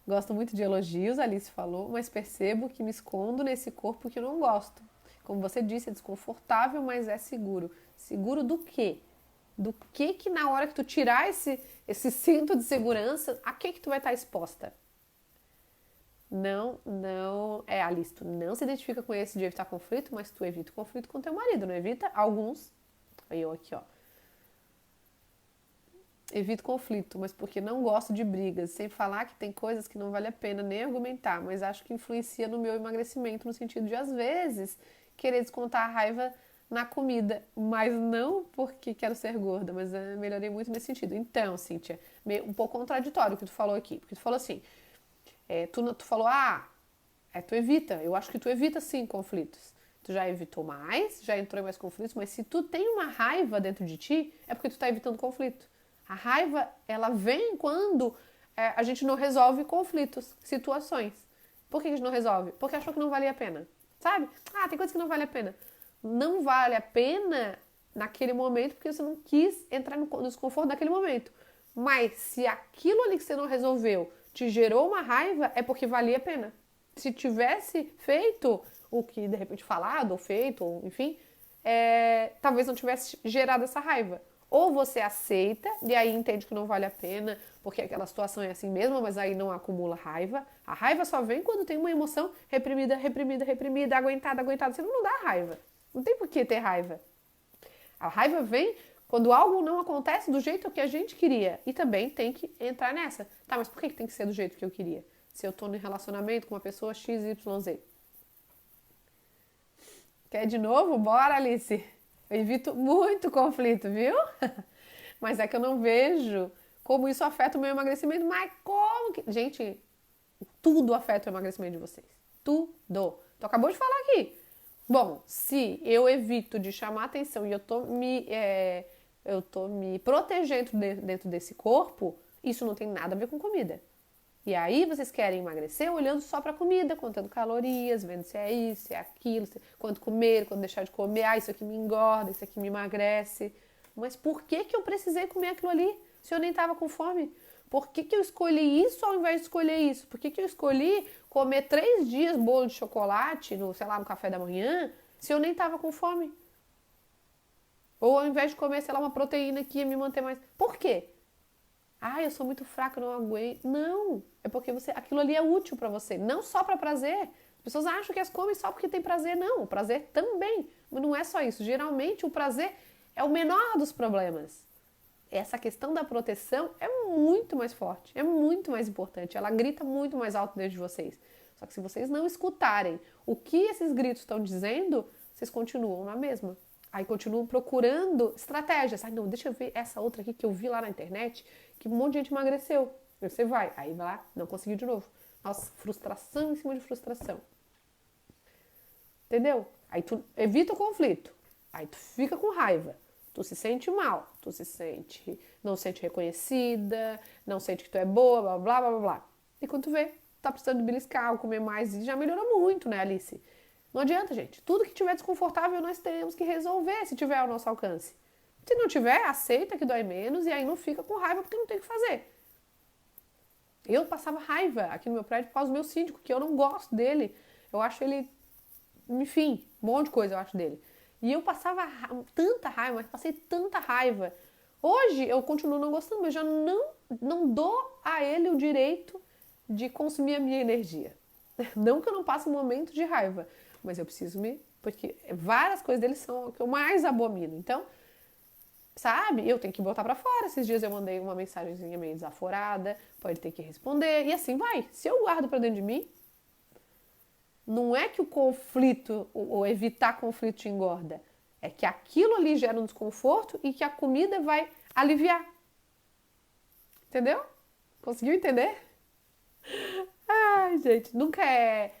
Gosto muito de elogios, Alice falou, mas percebo que me escondo nesse corpo que eu não gosto. Como você disse, é desconfortável, mas é seguro. Seguro do quê? Do que na hora que tu tirar esse cinto de segurança, a que tu vai estar exposta? Alice, tu não se identifica com esse de evitar conflito, mas tu evita o conflito com teu marido, não evita? Alguns. Aí eu aqui, ó. Evito conflito, mas porque não gosto de brigas, sem falar que tem coisas que não vale a pena nem argumentar, mas acho que influencia no meu emagrecimento, no sentido de, às vezes, querer descontar a raiva na comida, mas não porque quero ser gorda, mas melhorei muito nesse sentido. Então, Cíntia, um pouco contraditório o que tu falou aqui, porque tu falou assim, tu falou, tu evita, eu acho que tu evita sim conflitos. Tu já evitou mais, já entrou em mais conflitos, mas se tu tem uma raiva dentro de ti, é porque tu tá evitando conflito. A raiva, ela vem quando a gente não resolve conflitos, situações. Por que a gente não resolve? Porque achou que não valia a pena, sabe? Ah, tem coisa que não vale a pena. Não vale a pena naquele momento porque você não quis entrar no desconforto naquele momento. Mas se aquilo ali que você não resolveu te gerou uma raiva, é porque valia a pena. Se tivesse feito o que de repente falado ou feito, ou enfim, talvez não tivesse gerado essa raiva. Ou você aceita e aí entende que não vale a pena, porque aquela situação é assim mesmo, mas aí não acumula raiva. A raiva só vem quando tem uma emoção reprimida, reprimida, reprimida, aguentada, aguentada. Você não dá raiva. Não tem por que ter raiva. A raiva vem quando algo não acontece do jeito que a gente queria. E também tem que entrar nessa. Tá, mas por que tem que ser do jeito que eu queria? Se eu tô no relacionamento com uma pessoa XYZ. Quer de novo? Bora, Alice! Eu evito muito conflito, viu? Mas é que eu não vejo como isso afeta o meu emagrecimento. Mas como que... Gente, tudo afeta o emagrecimento de vocês. Tudo. Tu acabou de falar aqui. Bom, se eu evito de chamar atenção e eu tô me protegendo dentro desse corpo, isso não tem nada a ver com comida. E aí vocês querem emagrecer olhando só para comida, contando calorias, vendo se é isso, se é aquilo, quanto comer, quando deixar de comer, isso aqui me engorda, isso aqui me emagrece. Mas por que eu precisei comer aquilo ali se eu nem estava com fome? Por que eu escolhi isso ao invés de escolher isso? Por que eu escolhi comer 3 dias bolo de chocolate, no café da manhã, se eu nem estava com fome? Ou ao invés de comer, uma proteína que ia me manter mais... Por quê? Ah, eu sou muito fraca, não aguento. Não, é porque aquilo ali é útil para você, não só para prazer. As pessoas acham que as comem só porque tem prazer. Não, o prazer também, mas não é só isso. Geralmente o prazer é o menor dos problemas. Essa questão da proteção é muito mais forte, é muito mais importante. Ela grita muito mais alto dentro de vocês. Só que se vocês não escutarem o que esses gritos estão dizendo, vocês continuam na mesma. Aí continuam procurando estratégias. Ai, não, deixa eu ver essa outra aqui que eu vi lá na internet, que um monte de gente emagreceu. Aí você vai, aí vai lá, não conseguiu de novo. Nossa, frustração em cima de frustração. Entendeu? Aí tu evita o conflito. Aí tu fica com raiva. Tu se sente mal. Não se sente reconhecida, não sente que tu é boa, blá, blá, blá, blá, blá. E quando tu vê, tá precisando de beliscar, comer mais, e já melhorou muito, né, Alice? Não adianta, gente. Tudo que tiver desconfortável, nós temos que resolver se tiver ao nosso alcance. Se não tiver, aceita que dói menos e aí não fica com raiva porque não tem o que fazer. Eu passava raiva aqui no meu prédio por causa do meu síndico, que eu não gosto dele. Eu acho ele, enfim, um monte de coisa eu acho dele. E eu passava tanta raiva, mas passei tanta raiva. Hoje eu continuo não gostando, mas já não dou a ele o direito de consumir a minha energia. Não que eu não passe um momento de raiva, mas eu preciso porque várias coisas dele são o que eu mais abomino. Então, sabe, eu tenho que botar pra fora. Esses dias eu mandei uma mensagenzinha meio desaforada, pode ter que responder, e assim vai. Se eu guardo pra dentro de mim, não é que o conflito, ou evitar conflito te engorda, é que aquilo ali gera um desconforto e que a comida vai aliviar. Entendeu? Conseguiu entender? Ai, gente, nunca é...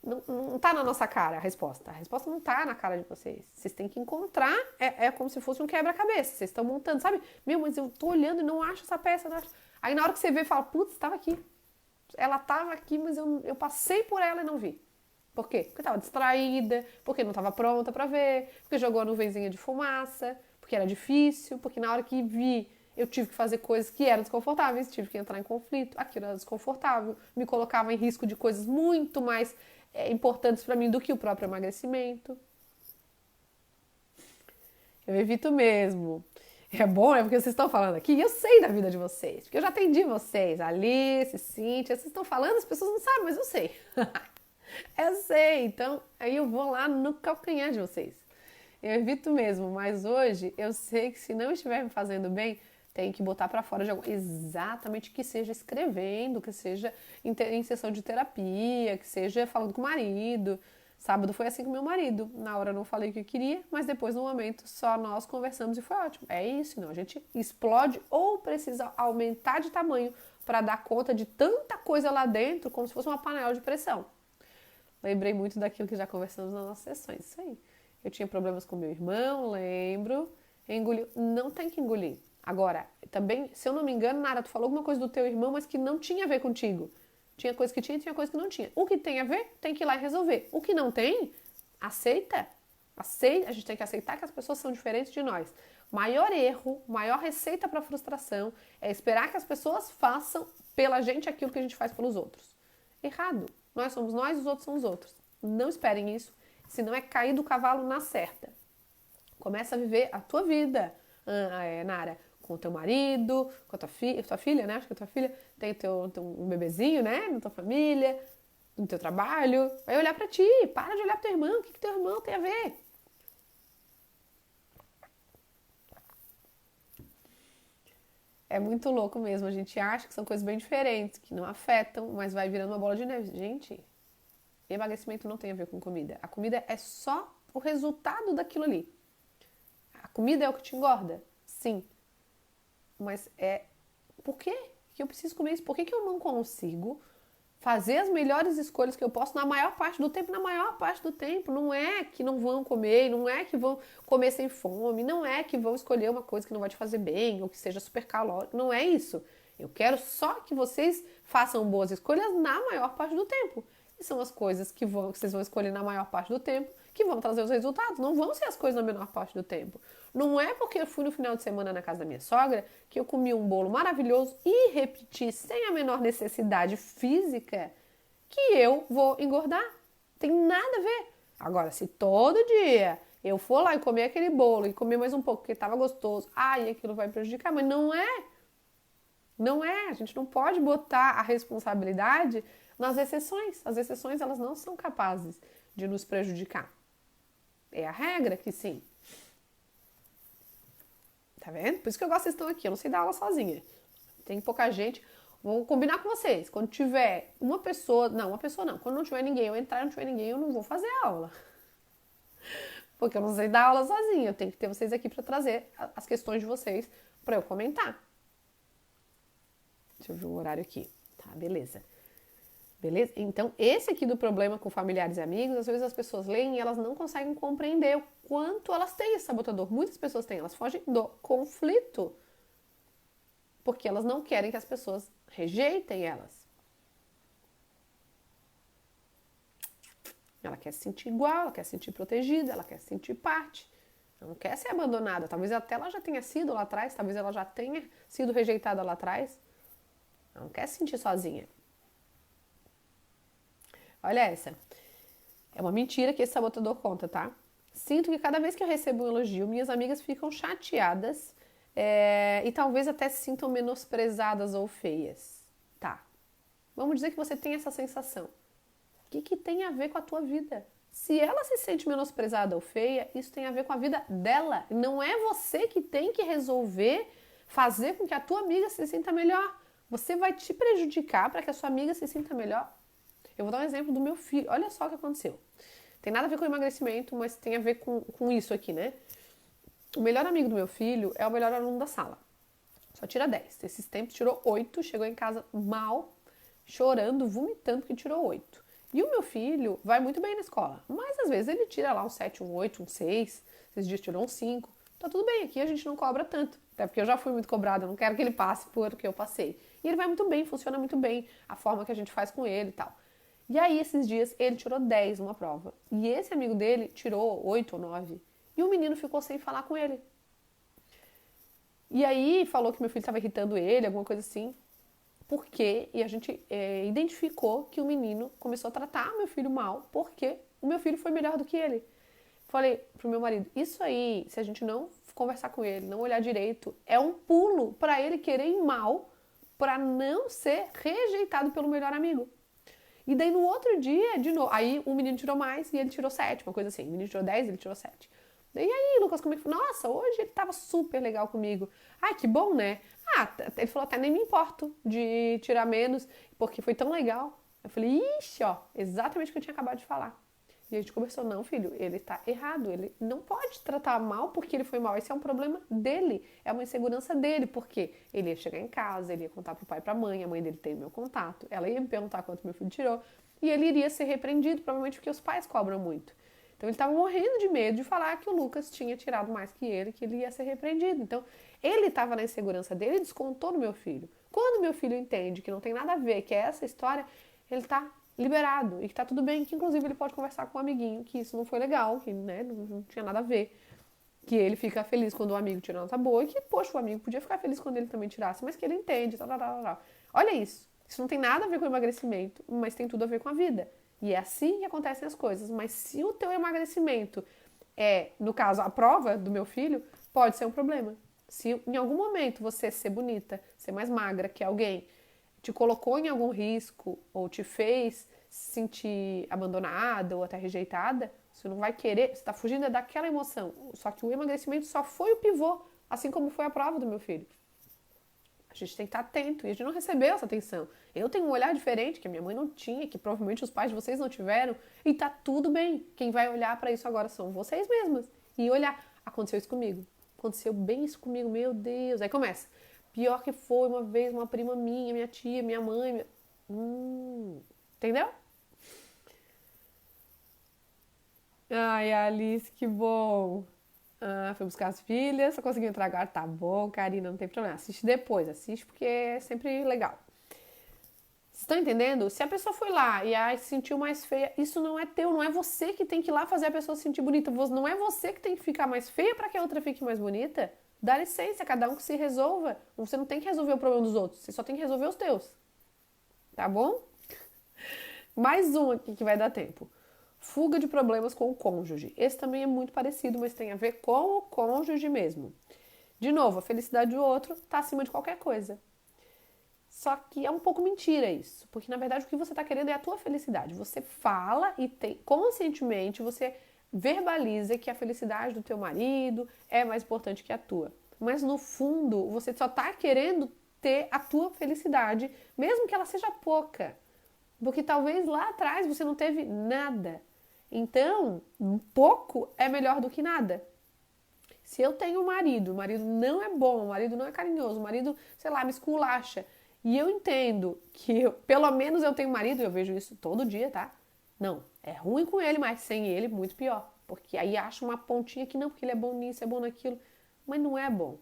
Não tá na nossa cara a resposta. A resposta não tá na cara de vocês. Vocês têm que encontrar. É como se fosse um quebra-cabeça. Vocês estão montando, sabe? Meu, mas eu tô olhando e não acho essa peça. Não acho. Aí na hora que você vê, fala, putz, estava aqui. Ela tava aqui, mas eu passei por ela e não vi. Por quê? Porque tava distraída, porque não tava pronta pra ver, porque jogou a nuvenzinha de fumaça, porque era difícil, porque na hora que vi, eu tive que fazer coisas que eram desconfortáveis, tive que entrar em conflito, aquilo era desconfortável, me colocava em risco de coisas muito mais importantes para mim do que o próprio emagrecimento. Eu evito mesmo. É bom, é porque vocês estão falando aqui e eu sei da vida de vocês, porque eu já atendi vocês, Alice, Cíntia, vocês estão falando, as pessoas não sabem, mas eu sei. Eu sei, então aí eu vou lá no calcanhar de vocês. Eu evito mesmo, mas hoje eu sei que se não estiver me fazendo bem, tem que botar pra fora de algo. Exatamente, que seja escrevendo, que seja em sessão de terapia, que seja falando com o marido. Sábado foi assim com meu marido. Na hora eu não falei o que eu queria, mas depois no momento só nós conversamos e foi ótimo. É isso, não. A gente explode ou precisa aumentar de tamanho para dar conta de tanta coisa lá dentro, como se fosse uma panela de pressão. Lembrei muito daquilo que já conversamos nas nossas sessões. Isso aí. Eu tinha problemas com meu irmão, lembro. Engoliu. Não tem que engolir. Agora, também, se eu não me engano, Nara, tu falou alguma coisa do teu irmão, mas que não tinha a ver contigo. Tinha coisa que tinha coisa que não tinha. O que tem a ver, tem que ir lá e resolver. O que não tem, aceita. Aceita. A gente tem que aceitar que as pessoas são diferentes de nós. Maior erro, maior receita para frustração é esperar que as pessoas façam pela gente aquilo que a gente faz pelos outros. Errado. Nós somos nós, os outros são os outros. Não esperem isso, senão é cair do cavalo na certa. Começa a viver a tua vida, Nara, com o teu marido, com a tua filha, né? Acho que a tua filha tem um bebezinho, né? Na tua família, no teu trabalho. Vai olhar pra ti, para de olhar pro teu irmão. O que teu irmão tem a ver? É muito louco mesmo. A gente acha que são coisas bem diferentes, que não afetam, mas vai virando uma bola de neve. Gente, emagrecimento não tem a ver com comida. A comida é só o resultado daquilo ali. A comida é o que te engorda? Sim. Mas por quê que eu preciso comer isso? Por que eu não consigo fazer as melhores escolhas que eu posso na maior parte do tempo? Na maior parte do tempo. Não é que não vão comer, não é que vão comer sem fome, não é que vão escolher uma coisa que não vai te fazer bem ou que seja super calórico. Não é isso. Eu quero só que vocês façam boas escolhas na maior parte do tempo. E são as coisas que vocês vão escolher na maior parte do tempo que vão trazer os resultados. Não vão ser as coisas na menor parte do tempo. Não é porque eu fui no final de semana na casa da minha sogra que eu comi um bolo maravilhoso e repeti sem a menor necessidade física que eu vou engordar. Tem nada a ver. Agora, se todo dia eu for lá e comer aquele bolo e comer mais um pouco porque estava gostoso, aí aquilo vai prejudicar, mas não é. Não é. A gente não pode botar a responsabilidade nas exceções. As exceções, elas não são capazes de nos prejudicar. É a regra que sim. Tá vendo? Por isso que eu gosto que vocês estão aqui. Eu não sei dar aula sozinha. Tem pouca gente. Vou combinar com vocês. Quando tiver uma pessoa não. Quando não tiver ninguém, eu entrar e não tiver ninguém, eu não vou fazer aula. Porque eu não sei dar aula sozinha. Eu tenho que ter vocês aqui para trazer as questões de vocês para eu comentar. Deixa eu ver o horário aqui. Tá, beleza. Beleza? Então, esse aqui do problema com familiares e amigos, às vezes as pessoas leem e elas não conseguem compreender o quanto elas têm esse sabotador. Muitas pessoas têm, elas fogem do conflito. Porque elas não querem que as pessoas rejeitem elas. Ela quer se sentir igual, ela quer se sentir protegida, ela quer se sentir parte. Ela não quer ser abandonada. Talvez até ela já tenha sido lá atrás, talvez ela já tenha sido rejeitada lá atrás. Ela não quer se sentir sozinha. Olha essa. É uma mentira que esse sabotador conta, tá? Sinto que cada vez que eu recebo um elogio, minhas amigas ficam chateadas e talvez até se sintam menosprezadas ou feias. Tá. Vamos dizer que você tem essa sensação. O que tem a ver com a tua vida? Se ela se sente menosprezada ou feia, isso tem a ver com a vida dela. Não é você que tem que resolver fazer com que a tua amiga se sinta melhor. Você vai te prejudicar para que a sua amiga se sinta melhor. Eu vou dar um exemplo do meu filho. Olha só o que aconteceu. Tem nada a ver com emagrecimento, mas tem a ver com isso aqui, né? O melhor amigo do meu filho é o melhor aluno da sala. Só tira 10. Esses tempos tirou 8, chegou em casa mal, chorando, vomitando, porque tirou 8. E o meu filho vai muito bem na escola, mas às vezes ele tira lá um 7, um 8, um 6. Esses dias tirou um 5. Tá tudo bem, aqui a gente não cobra tanto. Até porque eu já fui muito cobrada, eu não quero que ele passe por o que eu passei. E ele vai muito bem, funciona muito bem a forma que a gente faz com ele e tal. E aí, esses dias, ele tirou 10 numa prova. E esse amigo dele tirou 8 ou 9. E o menino ficou sem falar com ele. E aí, falou que meu filho estava irritando ele, alguma coisa assim. Por quê? E a gente identificou que o menino começou a tratar meu filho mal, porque o meu filho foi melhor do que ele. Falei pro meu marido, isso aí, se a gente não conversar com ele, não olhar direito, é um pulo para ele querer ir mal, para não ser rejeitado pelo melhor amigo. E daí no outro dia, de novo, aí o menino tirou mais e ele tirou 7, uma coisa assim. O menino tirou 10, ele tirou 7. E aí, Lucas, como é que foi? Nossa, hoje ele tava super legal comigo. Ai, que bom, né? Ah, ele falou, até nem me importo de tirar menos, porque foi tão legal. Eu falei, ixi, ó, exatamente o que eu tinha acabado de falar. E a gente conversou, não, filho, ele tá errado, ele não pode tratar mal porque ele foi mal, esse é um problema dele, é uma insegurança dele, porque ele ia chegar em casa, ele ia contar pro pai e pra mãe, a mãe dele tem o meu contato, ela ia me perguntar quanto meu filho tirou, e ele iria ser repreendido, provavelmente porque os pais cobram muito. Então ele estava morrendo de medo de falar que o Lucas tinha tirado mais que ele ia ser repreendido. Então ele estava na insegurança dele e descontou no meu filho. Quando meu filho entende que não tem nada a ver, que é essa história, ele está liberado e que está tudo bem, que inclusive ele pode conversar com o amiguinho, que isso não foi legal, que né, não tinha nada a ver. Que ele fica feliz quando o amigo tira nota boa e que, poxa, o amigo podia ficar feliz quando ele também tirasse, mas que ele entende, tal, tal, tal, tal. Olha isso. Isso não tem nada a ver com emagrecimento, mas tem tudo a ver com a vida. E é assim que acontecem as coisas. Mas se o teu emagrecimento é, no caso, a prova do meu filho, pode ser um problema. Se em algum momento você ser bonita, ser mais magra que alguém, te colocou em algum risco ou te fez se sentir abandonada ou até rejeitada, você não vai querer, você está fugindo daquela emoção. Só que o emagrecimento só foi o pivô, assim como foi a prova do meu filho. A gente tem que estar atento e a gente não recebeu essa atenção. Eu tenho um olhar diferente que a minha mãe não tinha, que provavelmente os pais de vocês não tiveram, e tá tudo bem. Quem vai olhar para isso agora são vocês mesmas. E olhar, aconteceu isso comigo. Aconteceu bem isso comigo, meu Deus. Aí começa. Pior que foi uma vez uma prima minha tia, minha mãe. Entendeu? Ai, Alice, que bom. Ah, foi buscar as filhas, só conseguiu entrar agora. Tá bom, Karina, não tem problema. Assiste depois, assiste porque é sempre legal. Vocês estão entendendo? Se a pessoa foi lá e se sentiu mais feia, isso não é teu, não é você que tem que ir lá fazer a pessoa se sentir bonita. Não é você que tem que ficar mais feia para que a outra fique mais bonita. Dá licença, cada um que se resolva. Você não tem que resolver o problema dos outros, você só tem que resolver os teus. Tá bom? Mais um aqui que vai dar tempo. Fuga de problemas com o cônjuge. Esse também é muito parecido, mas tem a ver com o cônjuge mesmo. De novo, a felicidade do outro está acima de qualquer coisa. Só que é um pouco mentira isso, porque na verdade o que você está querendo é a tua felicidade. Você fala e conscientemente você verbaliza que a felicidade do teu marido é mais importante que a tua. Mas no fundo você só está querendo ter a tua felicidade, mesmo que ela seja pouca. Porque talvez lá atrás você não teve nada. Então, pouco é melhor do que nada. Se eu tenho um marido, o marido não é bom, o marido não é carinhoso, o marido, sei lá, me esculacha, e eu entendo que pelo menos eu tenho um marido, eu vejo isso todo dia, tá? Não, é ruim com ele, mas sem ele, muito pior. Porque aí acha uma pontinha que não, porque ele é bom nisso, é bom naquilo, mas não é bom.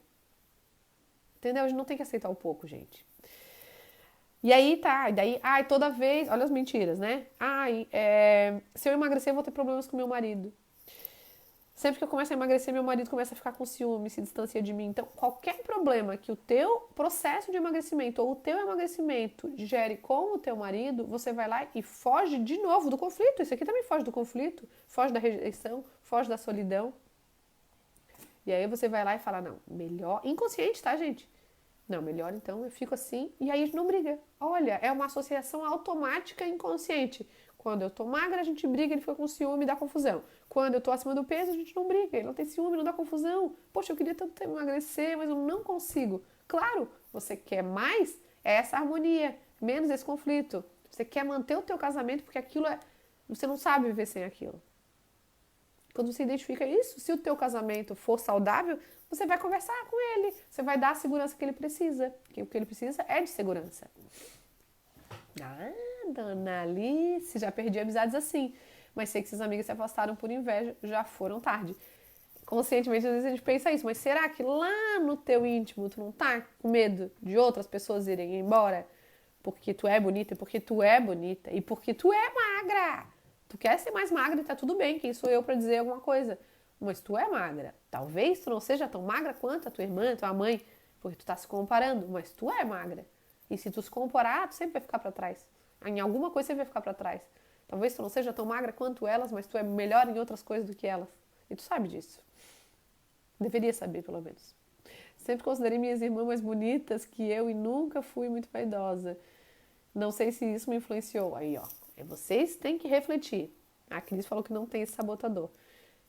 Entendeu? A gente não tem que aceitar o pouco, gente. E aí tá, e daí, toda vez, olha as mentiras, né? Se eu emagrecer, eu vou ter problemas com meu marido. Sempre que eu começo a emagrecer, meu marido começa a ficar com ciúme, se distancia de mim. Então, qualquer problema que o teu processo de emagrecimento ou o teu emagrecimento gere com o teu marido, você vai lá e foge de novo do conflito. Isso aqui também foge do conflito, foge da rejeição, foge da solidão. E aí você vai lá e fala, não, melhor... Inconsciente, tá, gente? Não, melhor então eu fico assim e aí a gente não briga. Olha, é uma associação automática e inconsciente. Quando eu tô magra, a gente briga, ele fica com ciúme e dá confusão. Quando eu tô acima do peso, a gente não briga, ele não tem ciúme, não dá confusão. Poxa, eu queria tanto emagrecer, mas eu não consigo. Claro, você quer mais, é essa harmonia, menos esse conflito. Você quer manter o teu casamento porque aquilo é... Você não sabe viver sem aquilo. Quando você identifica isso, se o teu casamento for saudável, você vai conversar com ele, você vai dar a segurança que ele precisa. Que o que ele precisa é de segurança. Dona Alice, já perdi amizades assim. Mas sei que seus amigos se afastaram por inveja, já foram tarde. Conscientemente, às vezes a gente pensa isso, mas será que lá no teu íntimo tu não tá com medo de outras pessoas irem embora? Porque tu é bonita e porque tu é bonita e porque tu é magra. Tu quer ser mais magra e tá tudo bem, quem sou eu pra dizer alguma coisa? Mas tu é magra. Talvez tu não seja tão magra quanto a tua irmã, a tua mãe, porque tu tá se comparando, mas tu é magra. E se tu se comparar, tu sempre vai ficar pra trás. Em alguma coisa você vai ficar pra trás. Talvez tu não seja tão magra quanto elas, mas tu é melhor em outras coisas do que elas. E tu sabe disso. Deveria saber, pelo menos. Sempre considerei minhas irmãs mais bonitas que eu e nunca fui muito vaidosa. Não sei se isso me influenciou. Aí, ó. Vocês têm que refletir. A Cris falou que não tem esse sabotador.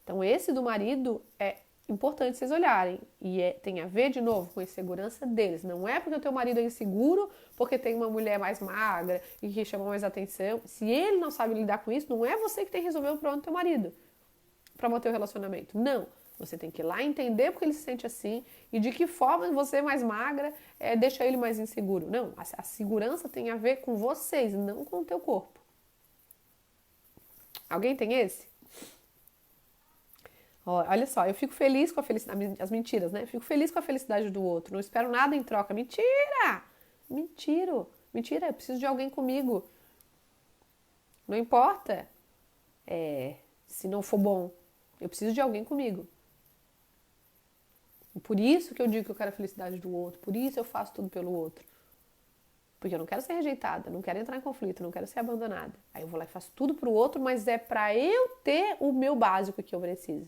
Então, esse do marido é importante vocês olharem. E tem a ver, de novo, com a insegurança deles. Não é porque o teu marido é inseguro, porque tem uma mulher mais magra e que chama mais atenção. Se ele não sabe lidar com isso, não é você que tem que resolver o problema do teu marido para manter o relacionamento. Não. Você tem que ir lá entender porque ele se sente assim e de que forma você mais magra deixa ele mais inseguro. Não, a segurança tem a ver com vocês, não com o teu corpo. Alguém tem esse? Olha só, eu fico feliz com a felicidade, as mentiras, né? Eu fico feliz com a felicidade do outro, não espero nada em troca. Mentira! Mentira, eu preciso de alguém comigo. Não importa se não for bom, eu preciso de alguém comigo. Por isso que eu digo que eu quero a felicidade do outro, por isso eu faço tudo pelo outro. Porque eu não quero ser rejeitada, não quero entrar em conflito, não quero ser abandonada. Aí eu vou lá e faço tudo pro outro, mas é pra eu ter o meu básico que eu preciso.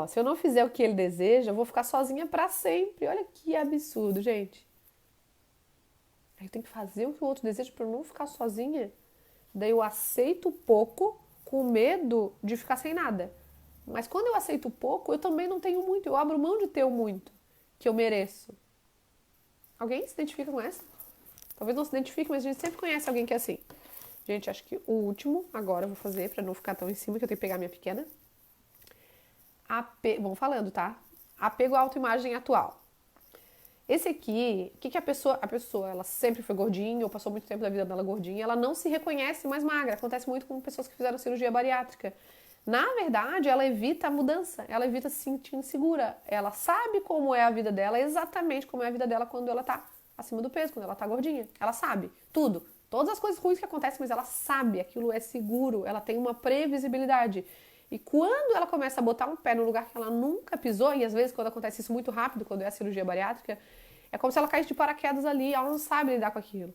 Se eu não fizer o que ele deseja, eu vou ficar sozinha pra sempre. Olha que absurdo, gente. Aí eu tenho que fazer o que o outro deseja pra eu não ficar sozinha. Daí eu aceito pouco com medo de ficar sem nada. Mas quando eu aceito pouco, eu também não tenho muito. Eu abro mão de ter o muito que eu mereço. Alguém se identifica com essa? Talvez não se identifique, mas a gente sempre conhece alguém que é assim. Gente, acho que o último agora eu vou fazer pra não ficar tão em cima que eu tenho que pegar minha pequena. Vamos falando, tá? Apego à autoimagem atual. Esse aqui, o que a pessoa, ela sempre foi gordinha, ou passou muito tempo da vida dela gordinha, ela não se reconhece mais magra. Acontece muito com pessoas que fizeram cirurgia bariátrica. Na verdade, ela evita a mudança, ela evita se sentir insegura. Ela sabe como é a vida dela, exatamente como é a vida dela quando ela tá acima do peso, quando ela tá gordinha. Ela sabe tudo, todas as coisas ruins que acontecem, mas ela sabe, aquilo é seguro, ela tem uma previsibilidade. E quando ela começa a botar um pé no lugar que ela nunca pisou, e às vezes quando acontece isso muito rápido, quando é a cirurgia bariátrica, é como se ela caísse de paraquedas ali, ela não sabe lidar com aquilo.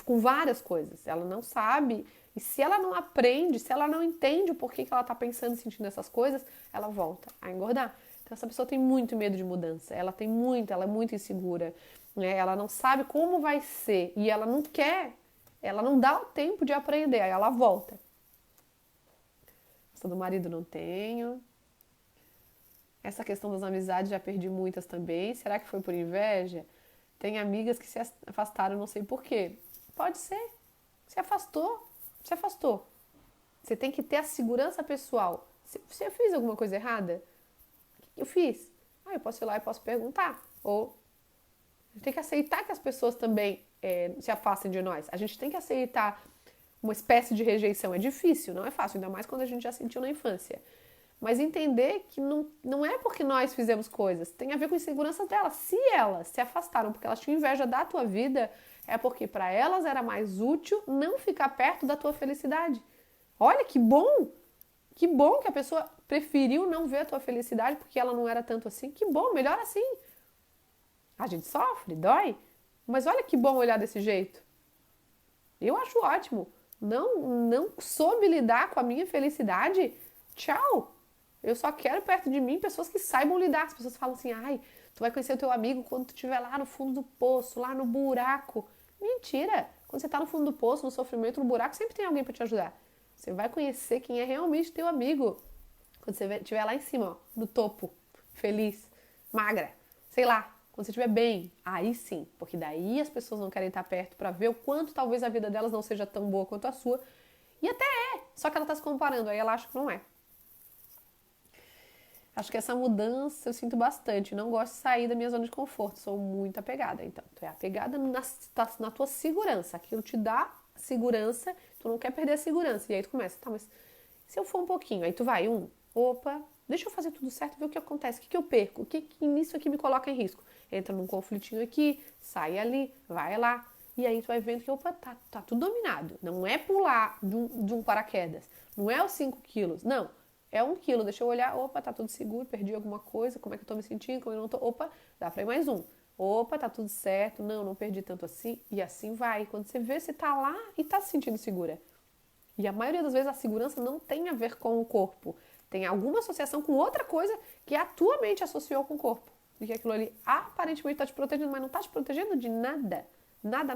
Com várias coisas. Ela não sabe, e se ela não aprende, se ela não entende o porquê que ela está pensando e sentindo essas coisas, ela volta a engordar. Então essa pessoa tem muito medo de mudança, ela é muito insegura, né? Ela não sabe como vai ser, e ela não quer, ela não dá o tempo de aprender, aí ela volta. Essa do marido não tenho. Essa questão das amizades já perdi muitas também. Será que foi por inveja? Tem amigas que se afastaram, não sei por quê. Pode ser. Se afastou. Você tem que ter a segurança pessoal. Se eu fiz alguma coisa errada, eu fiz. Eu posso ir lá e posso perguntar. Ou a gente tem que aceitar que as pessoas também se afastem de nós. A gente tem que aceitar uma espécie de rejeição. É difícil, não é fácil, ainda mais quando a gente já sentiu na infância. Mas entender que não é porque nós fizemos coisas, tem a ver com a insegurança delas. Se elas se afastaram porque elas tinham inveja da tua vida, é porque para elas era mais útil não ficar perto da tua felicidade. Olha que bom! Que bom que a pessoa preferiu não ver a tua felicidade porque ela não era tanto assim. Que bom, melhor assim. A gente sofre, dói, mas olha que bom olhar desse jeito. Eu acho ótimo. Não soube lidar com a minha felicidade. Tchau. Eu só quero perto de mim pessoas que saibam lidar. As pessoas falam assim, tu vai conhecer o teu amigo quando tu estiver lá no fundo do poço, lá no buraco. Mentira! Quando você está no fundo do poço, no sofrimento, no buraco, sempre tem alguém para te ajudar. Você vai conhecer quem é realmente teu amigo. Quando você estiver lá em cima, ó, no topo, feliz, magra, sei lá, quando você estiver bem, aí sim. Porque daí as pessoas não querem estar perto para ver o quanto talvez a vida delas não seja tão boa quanto a sua. E até só que ela está se comparando, aí ela acha que não é. Acho que essa mudança eu sinto bastante. Não gosto de sair da minha zona de conforto. Sou muito apegada. Então, tu é apegada na tua segurança. Aquilo te dá segurança. Tu não quer perder a segurança. E aí tu começa, mas se eu for um pouquinho? Aí tu vai, opa, deixa eu fazer tudo certo, ver o que acontece. O que eu perco? O que nisso aqui me coloca em risco? Entra num conflitinho aqui, sai ali, vai lá. E aí tu vai vendo que, opa, tá tudo dominado. Não é pular de um paraquedas. Não é os 5 quilos. Não. É 1 quilo, deixa eu olhar, opa, tá tudo seguro, perdi alguma coisa, como é que eu tô me sentindo, como eu não tô, opa, dá pra ir mais 1. Opa, tá tudo certo, não perdi tanto assim, e assim vai. Quando você vê, você tá lá e tá se sentindo segura. E a maioria das vezes a segurança não tem a ver com o corpo, tem alguma associação com outra coisa que a tua mente associou com o corpo. E que aquilo ali aparentemente tá te protegendo, mas não tá te protegendo de nada. Nada.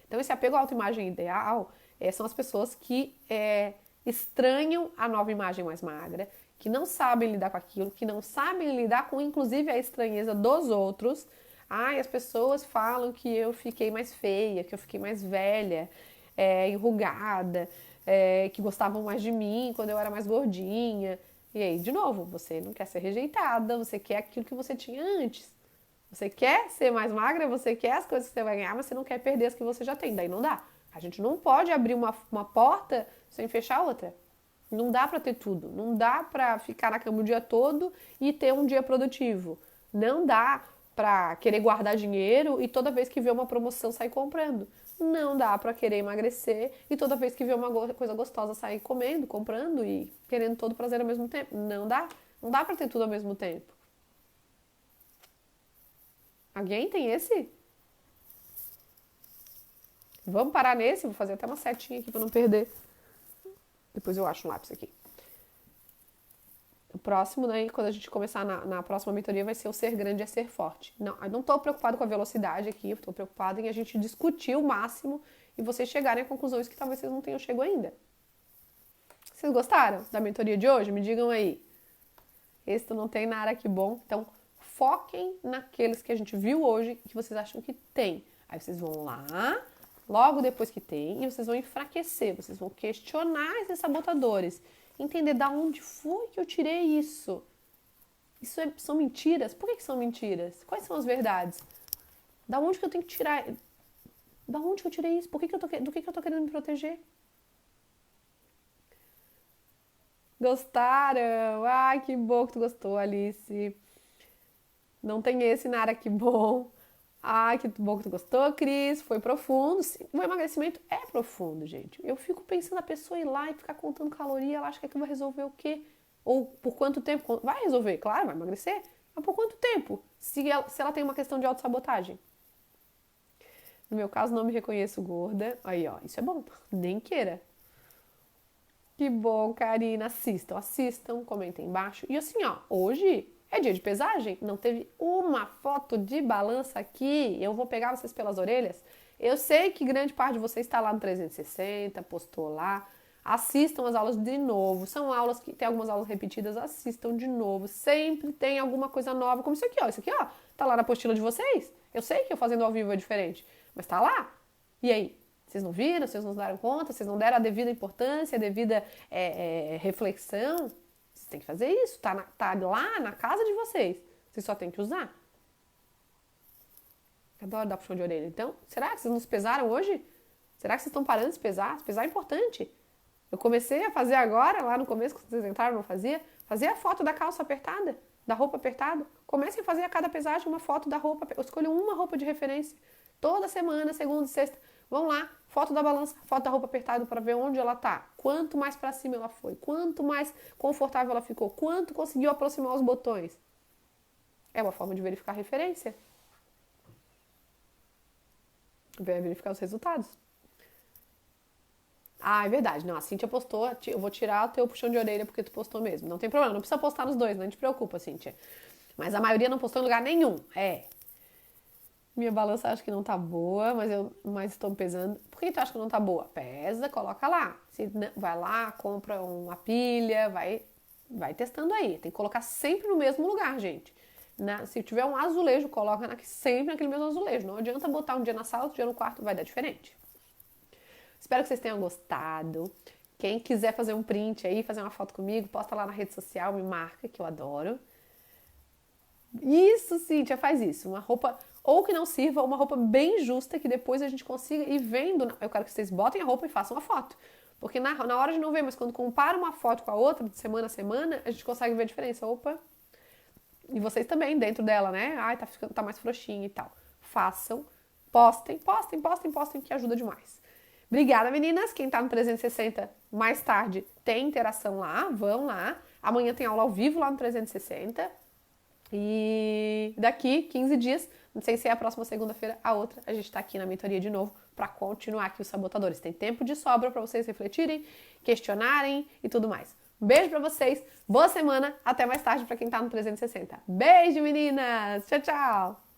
Então esse apego à autoimagem ideal são as pessoas que estranham a nova imagem mais magra, que não sabem lidar com aquilo, que não sabem lidar com, inclusive, a estranheza dos outros. As pessoas falam que eu fiquei mais feia, que eu fiquei mais velha, enrugada, que gostavam mais de mim quando eu era mais gordinha. E aí, de novo, você não quer ser rejeitada, você quer aquilo que você tinha antes. Você quer ser mais magra, você quer as coisas que você vai ganhar, mas você não quer perder as que você já tem, daí não dá. A gente não pode abrir uma porta sem fechar outra. Não dá para ter tudo. Não dá para ficar na cama o dia todo e ter um dia produtivo. Não dá para querer guardar dinheiro e toda vez que vê uma promoção sair comprando. Não dá para querer emagrecer e toda vez que vê uma coisa gostosa sair comendo, comprando e querendo todo prazer ao mesmo tempo. Não dá. Não dá para ter tudo ao mesmo tempo. Alguém tem esse? Vamos parar nesse? Vou fazer até uma setinha aqui para não perder. Depois eu acho um lápis aqui. O próximo, né, quando a gente começar na próxima mentoria, vai ser o ser grande é ser forte. Não, eu não estou preocupado com a velocidade aqui, eu estou preocupado em a gente discutir o máximo e vocês chegarem a conclusões que talvez vocês não tenham chegado ainda. Vocês gostaram da mentoria de hoje? Me digam aí. Esse não tem nada que bom. Então, foquem naqueles que a gente viu hoje que vocês acham que tem. Aí vocês vão lá, logo depois que tem, e vocês vão enfraquecer, vocês vão questionar esses sabotadores. Entender da onde foi que eu tirei isso. São mentiras? Por que são mentiras? Quais são as verdades? Da onde que eu tenho que tirar? Da onde que eu tirei isso? Do que eu tô querendo me proteger? Gostaram? Ai, que bom que tu gostou, Alice. Não tem esse nada que bom. Ai, que bom que tu gostou, Cris. Foi profundo. Sim, o emagrecimento é profundo, gente. Eu fico pensando a pessoa ir lá e ficar contando caloria, ela acha que aquilo vai resolver o quê? Ou por quanto tempo? Vai resolver, claro, vai emagrecer. Mas por quanto tempo? Se ela tem uma questão de autossabotagem. No meu caso, não me reconheço gorda. Aí, ó, isso é bom. Nem queira. Que bom, Karina. Assistam, comentem embaixo. E assim, ó, hoje é dia de pesagem, não teve uma foto de balança aqui. Eu vou pegar vocês pelas orelhas. Eu sei que grande parte de vocês está lá no 360, postou lá. Assistam as aulas de novo. São aulas que tem algumas aulas repetidas, assistam de novo. Sempre tem alguma coisa nova, como isso aqui, ó. Isso aqui, ó, tá lá na apostila de vocês. Eu sei que eu fazendo ao vivo é diferente, mas tá lá. E aí? Vocês não viram? Vocês não deram conta? Vocês não deram a devida importância, a devida reflexão? Vocês têm que fazer isso, tá lá na casa de vocês. Vocês só têm que usar. Adoro dar puxão de orelha. Então, será que vocês não se pesaram hoje? Será que vocês estão parando de se pesar? Se pesar é importante. Eu comecei a fazer agora, lá no começo, quando vocês entraram, eu não fazia. Fazia a foto da calça apertada, da roupa apertada. Comecem a fazer a cada pesagem uma foto da roupa. Eu escolho uma roupa de referência. Toda semana, segunda e sexta. Vão lá, foto da balança, foto da roupa apertada para ver onde ela tá. Quanto mais para cima ela foi, quanto mais confortável ela ficou, quanto conseguiu aproximar os botões. É uma forma de verificar a referência. Verificar os resultados. Ah, é verdade. Não, a Cíntia postou, eu vou tirar o teu puxão de orelha porque tu postou mesmo. Não tem problema, não precisa postar nos dois, não te preocupa, Cíntia. Mas a maioria não postou em lugar nenhum. Minha balança acho que não tá boa, mas estou pesando. Por que tu acha que não tá boa? Pesa, coloca lá. Vai lá, compra uma pilha, vai testando aí. Tem que colocar sempre no mesmo lugar, gente. Se tiver um azulejo, coloca sempre naquele mesmo azulejo. Não adianta botar um dia na sala, outro dia no quarto, vai dar diferente. Espero que vocês tenham gostado. Quem quiser fazer um print aí, fazer uma foto comigo, posta lá na rede social, me marca, que eu adoro. Isso, Cíntia, faz isso. Uma roupa, ou que não sirva, uma roupa bem justa, que depois a gente consiga ir vendo. Eu quero que vocês botem a roupa e façam a foto. Porque na hora de não ver, mas quando compara uma foto com a outra, de semana a semana, a gente consegue ver a diferença. Opa! E vocês também, dentro dela, né? Ai, tá mais frouxinha e tal. Façam, postem, que ajuda demais. Obrigada, meninas. Quem tá no 360 mais tarde tem interação lá, vão lá. Amanhã tem aula ao vivo lá no 360. E daqui 15 dias, não sei se é a próxima segunda-feira, a outra, a gente tá aqui na mentoria de novo para continuar aqui os sabotadores. Tem tempo de sobra para vocês refletirem, questionarem e tudo mais. Um beijo para vocês, boa semana, até mais tarde para quem tá no 360. Beijo, meninas! Tchau, tchau!